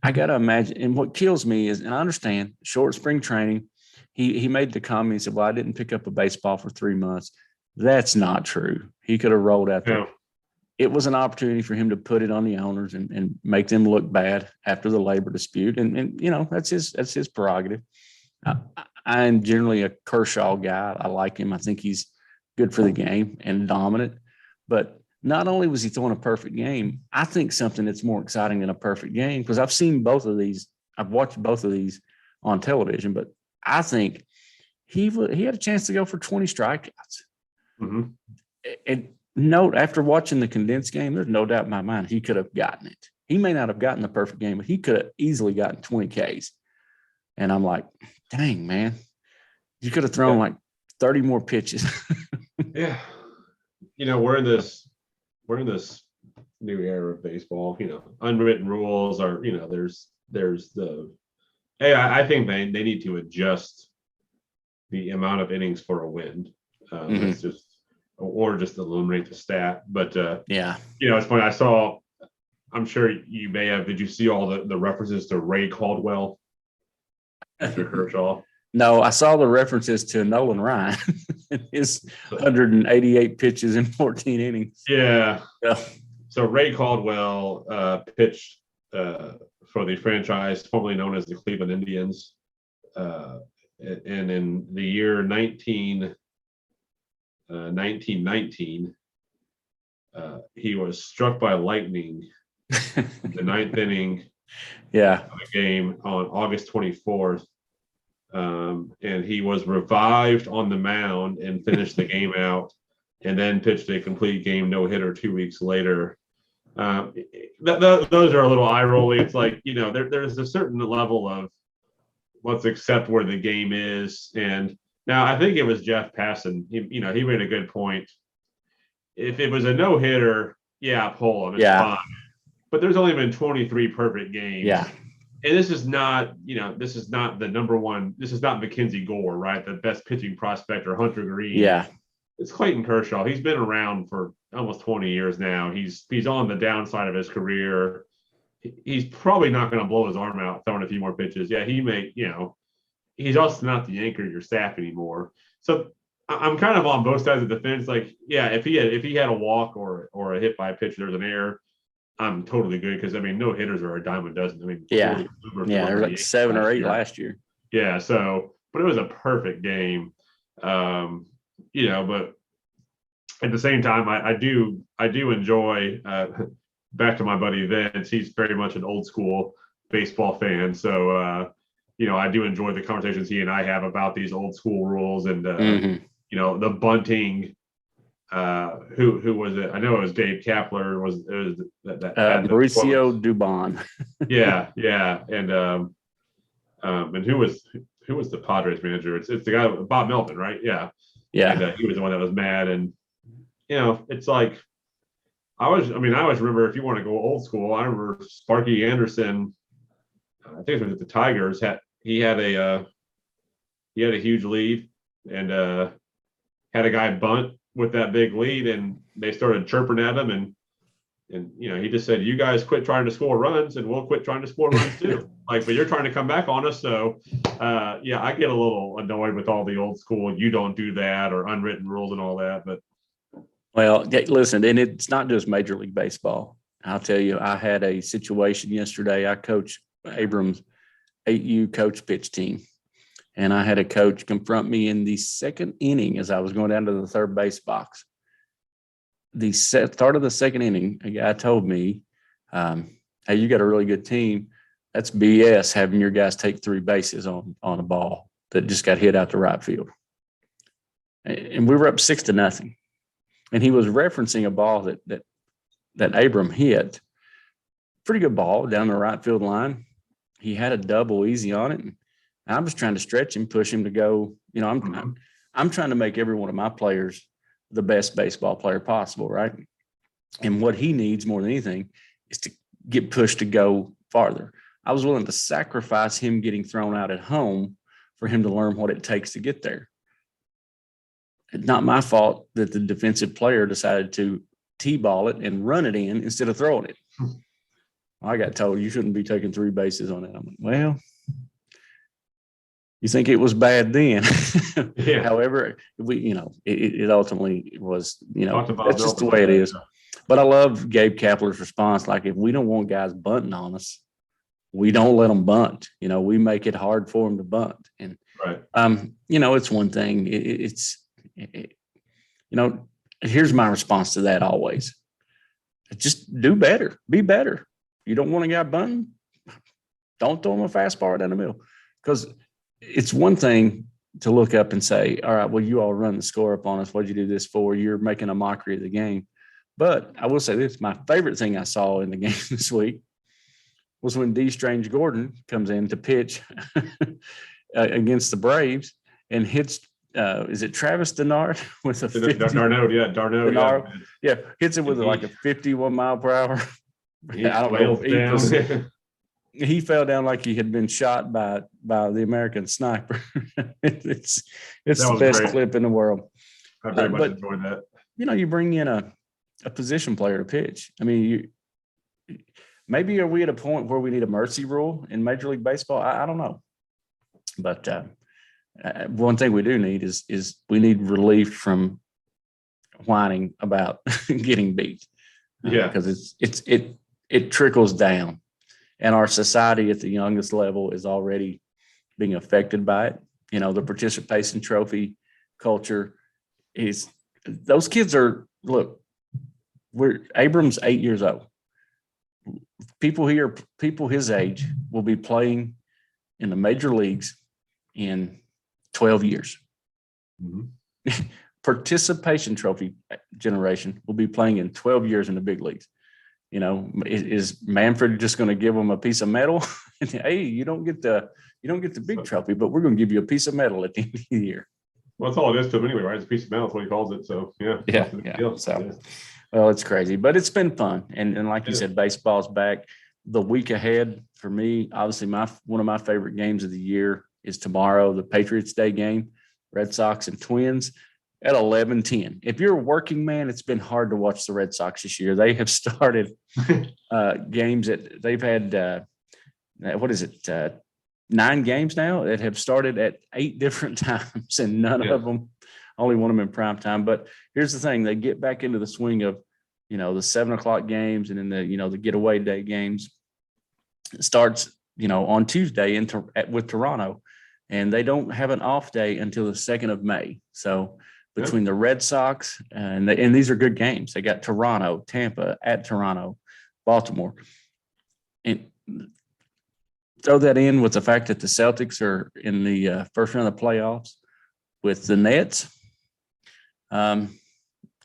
I got to imagine, and what kills me is, and I understand, short spring training, he made the comment, he said, well, I didn't pick up a baseball for 3 months. That's not true. He could have rolled out there. Yeah. It was an opportunity for him to put it on the owners and make them look bad after the labor dispute. And you know, that's his prerogative. I'm generally a Kershaw guy. I like him. I think he's good for the game and dominant. But not only was he throwing a perfect game, I think something that's more exciting than a perfect game, because I've seen both of these. I've watched both of these on television, but I think he had a chance to go for 20 strikeouts. Mm-hmm. And note, after watching the condensed game, there's no doubt in my mind he could have gotten it. He may not have gotten the perfect game, but he could have easily gotten 20 Ks. And I'm like, dang, man, you could have thrown like 30 more pitches. Yeah. You know, we're in this new era of baseball. You know, unwritten rules are, you know, there's I think they need to adjust the amount of innings for a win. It's just, or just eliminate the stat. But yeah, you know, it's funny. I'm sure you may have. Did you see all the references to Ray Caldwell after Kershaw? No, I saw the references to Nolan Ryan, his 188 pitches in 14 innings. Yeah. Yeah. So Ray Caldwell pitched for the franchise formerly known as the Cleveland Indians, and in the year 1919, he was struck by lightning in the 9th inning Yeah. of the game on August 24th. And he was revived on the mound and finished the game out, and then pitched a complete game no-hitter 2 weeks later. Those are a little eye-rolling. It's like, you know, there's a certain level of let's accept where the game is. And now I think it was Jeff Passan. He made a good point. If it was a no-hitter, pull him. It's fine. But there's only been 23 perfect games. Yeah. And this is not the number one. This is not Mackenzie Gore, right? The best pitching prospect, or Hunter Green. Yeah. It's Clayton Kershaw. He's been around for almost 20 years now. He's on the downside of his career. He's probably not going to blow his arm out throwing a few more pitches. Yeah, he's also not the anchor of your staff anymore. So I'm kind of on both sides of the fence. Like, yeah, if he had a walk or a hit by a pitch, there's an error, I'm totally good, because I mean, no hitters are a dime a dozen. I mean, there's like 7 or 8 last year. Yeah, but it was a perfect game. But at the same time, I do enjoy. Back to my buddy Vince, he's very much an old school baseball fan. So I do enjoy the conversations he and I have about these old school rules and the bunting. Who was it? I know it was Gabe Kapler. It was that Mauricio Dubon. yeah, and who was the Padres manager? It's the guy, Bob Melvin, right? Yeah. And he was the one that was mad, and it's like I always remember, if you want to go old school, I remember Sparky Anderson. I think it was at the Tigers. He had a huge lead and had a guy bunt with that big lead, and they started chirping at him, and he just said, "You guys quit trying to score runs, and we'll quit trying to score runs too." But you're trying to come back on us. So I get a little annoyed with all the old school, you don't do that, or unwritten rules and all that. But well, listen, and it's not just Major League Baseball. I'll tell you, I had a situation yesterday. I coached Abrams' 8U coach pitch team, and I had a coach confront me in the 2nd inning as I was going down to the 3rd base box. The start of the 2nd inning, a guy told me, "Hey, you got a really good team. That's BS having your guys take 3 bases on a ball that just got hit out to right field." and we were up 6-0. And he was referencing a ball that Abram hit. Pretty good ball down the right field line. He had a double easy on it. And I was trying to stretch him, push him to go. I'm trying to make every one of my players the best baseball player possible, right? And what he needs more than anything is to get pushed to go farther. I was willing to sacrifice him getting thrown out at home for him to learn what it takes to get there. It's not my fault that the defensive player decided to T-ball it and run it in instead of throwing it. I got told you shouldn't be taking 3 bases on it. I'm like, well, you think it was bad then. Yeah. However, it ultimately was, that's just the Milton. way it is. But I love Gabe Kapler's response. Like, if we don't want guys bunting on us, we don't let them bunt. We make it hard for them to bunt. And, right. It's one thing. Here's my response to that always. Just do better. Be better. You don't want a guy bunting? Don't throw him a fastball right down the middle. Because it's one thing to look up and say, all right, well, you all run the score up on us. What'd you do this for? You're making a mockery of the game. But I will say this, my favorite thing I saw in the game this week was when D. Strange Gordon comes in to pitch against the Braves and hits, is it Travis Denard with a 50? Darno, yeah, hits it with like a 51 mile per hour. I don't know. He fell down like he had been shot by the American sniper. It's the best clip in the world. I very much enjoyed that. You bring in a position player to pitch. I mean, maybe are we at a point where we need a mercy rule in Major League Baseball? I don't know. But one thing we do need is we need relief from whining about getting beat. Yeah, because it trickles down. And our society at the youngest level is already being affected by it. The participation trophy culture is, those kids are, look, Abram's 8 years old. People his age will be playing in the major leagues in 12 years. Mm-hmm. Participation trophy generation will be playing in 12 years in the big leagues. Is Manfred just going to give them a piece of metal? Hey, you don't get the big trophy, but we're going to give you a piece of metal at the end of the year. Well, that's all it is to him anyway, right? It's a piece of metal. That's what he calls it. So yeah. So, well, it's crazy, but it's been fun. And like you said, baseball's back. The week ahead for me, obviously, one of my favorite games of the year is tomorrow, the Patriots Day game, Red Sox and Twins. At 11:10. If you're a working man, it's been hard to watch the Red Sox this year. They have started games they've had, 9 games now that have started at 8 different times, and none of them, only one of them in prime time. But here's the thing, they get back into the swing of, the 7:00 games and then the getaway day games. It starts, on Tuesday with Toronto, and they don't have an off day until the 2nd of May. So between the Red Sox and these are good games. They got Toronto, Tampa, at Toronto, Baltimore. And throw that in with the fact that the Celtics are in the first round of the playoffs with the Nets. I'm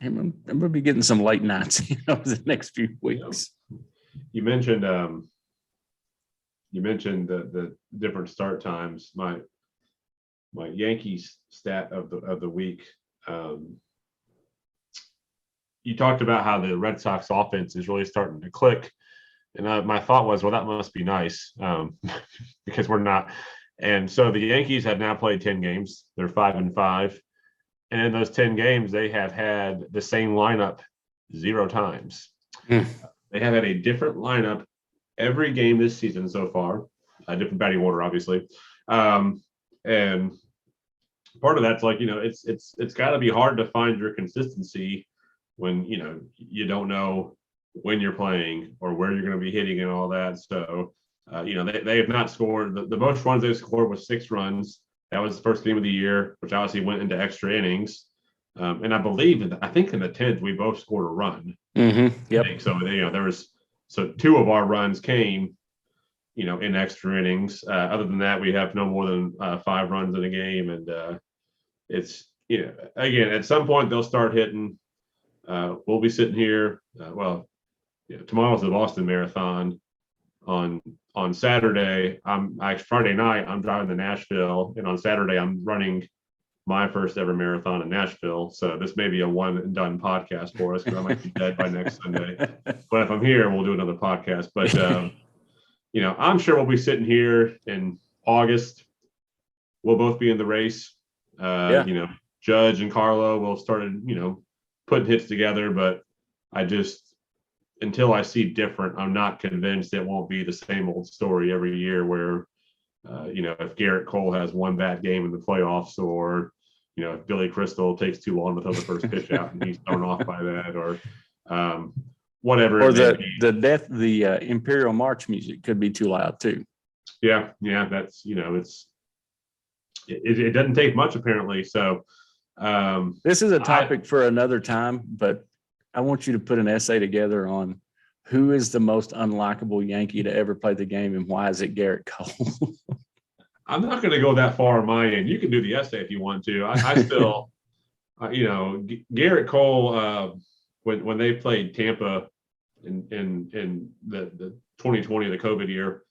going to be getting some late nights over the next few weeks. You mentioned the different start times. My Yankees stat of the week. You talked about how the Red Sox offense is really starting to click, and my thought was, well, that must be nice because we're not. And so the Yankees have now played 10 games. They're 5-5, and in those 10 games, they have had the same lineup 0 times. They have had a different lineup every game this season so far, a different batting order, obviously, and part of that's like, it's got to be hard to find your consistency when, you don't know when you're playing or where you're going to be hitting and all that. So, they have not scored. The most runs they've scored was 6 runs. That was the first game of the year, which obviously went into extra innings. And I think in the 10th, we both scored a run. Mm-hmm. Yep. So 2 of our runs came, in extra innings. Other than that, we have no more than 5 runs in a game. And it's again, at some point they'll start hitting. We'll be sitting here. Tomorrow's the Boston Marathon. On Saturday, Friday night, I'm driving to Nashville, and on Saturday, I'm running my first ever marathon in Nashville. So this may be a one and done podcast for us because I might be dead by next Sunday. But if I'm here, we'll do another podcast. But I'm sure we'll be sitting here in August. We'll both be in the race. Judge and Carlo will started, putting hits together, but until I see different, I'm not convinced it won't be the same old story every year where, if Garrett Cole has one bad game in the playoffs, or, if Billy Crystal takes too long to throw the first pitch out and he's thrown off by that, or whatever. Or the Imperial March music could be too loud too. Yeah. That's, it doesn't take much apparently. So this is a topic for another time, but I want you to put an essay together on who is the most unlikable Yankee to ever play the game and why is it Garrett Cole? I'm not going to go that far on my end. You can do the essay if you want to. I still, Garrett Cole, when they played Tampa in the 2020, the COVID year,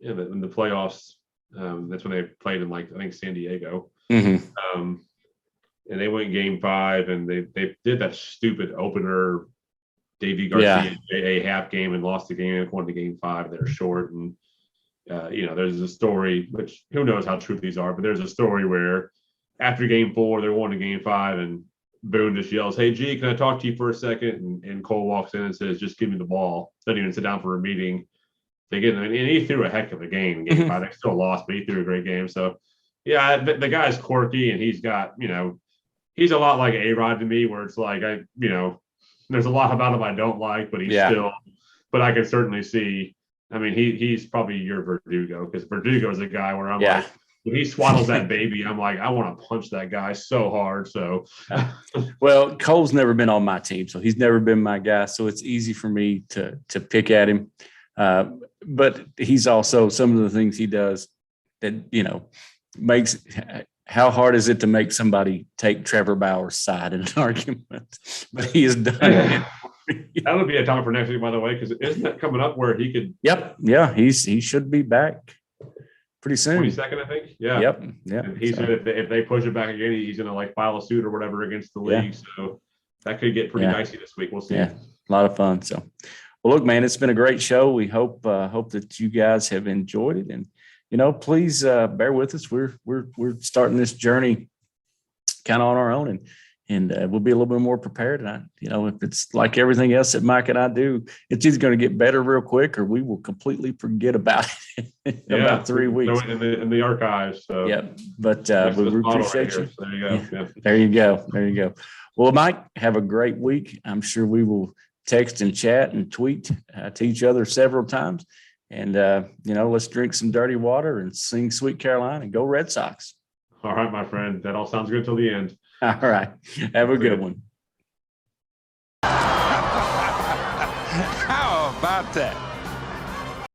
in the playoffs, that's when they played in I think San Diego. Mm-hmm. And they went Game 5, and they did that stupid opener, Davey Garcia, a half game, and lost the game, won the Game 5. They're short, and there's a story, which who knows how true these are, but there's a story where after Game 4, they're won to Game 5, and Boone just yells, "Hey, G, can I talk to you for a second?" And Cole walks in and says, "Just give me the ball." Doesn't even sit down for a meeting. And he threw a heck of a game in Game 5. They still lost, but he threw a great game. So, the guy's quirky, and he's got, he's a lot like A-Rod to me, where it's there's a lot about him I don't like, but but I can certainly see, he's probably your Verdugo, because Verdugo is a guy where I'm like, when he swaddles that baby, I'm like, I want to punch that guy so hard. So, well, Cole's never been on my team, so he's never been my guy. So it's easy for me to pick at him. But he's also, some of the things he does that, makes, how hard is it to make somebody take Trevor Bauer's side in an argument? But he has done it. That would be a topic for next week, by the way, because isn't that coming up where he could? Yep. Yeah. He should be back pretty soon. 22nd, I think. Yeah. Yep. Yeah. And he said if they push it back again, he's going to file a suit or whatever against the league. So that could get pretty dicey this week. We'll see. Yeah. A lot of fun. So, well, look, man, it's been a great show. We hope that you guys have enjoyed it, and please bear with us. We're starting this journey kind of on our own, and we'll be a little bit more prepared. And if it's like everything else that Mike and I do, it's either going to get better real quick, or we will completely forget about it in about 3 weeks. In the archives. So. Yeah, but we appreciate you. So there you go. Yeah. There you go. There you go. Well, Mike, have a great week. I'm sure we will text and chat and tweet to each other several times. And, let's drink some dirty water and sing Sweet Caroline and go Red Sox. All right, my friend. That all sounds good till the end. All right. Have a good one. How about that?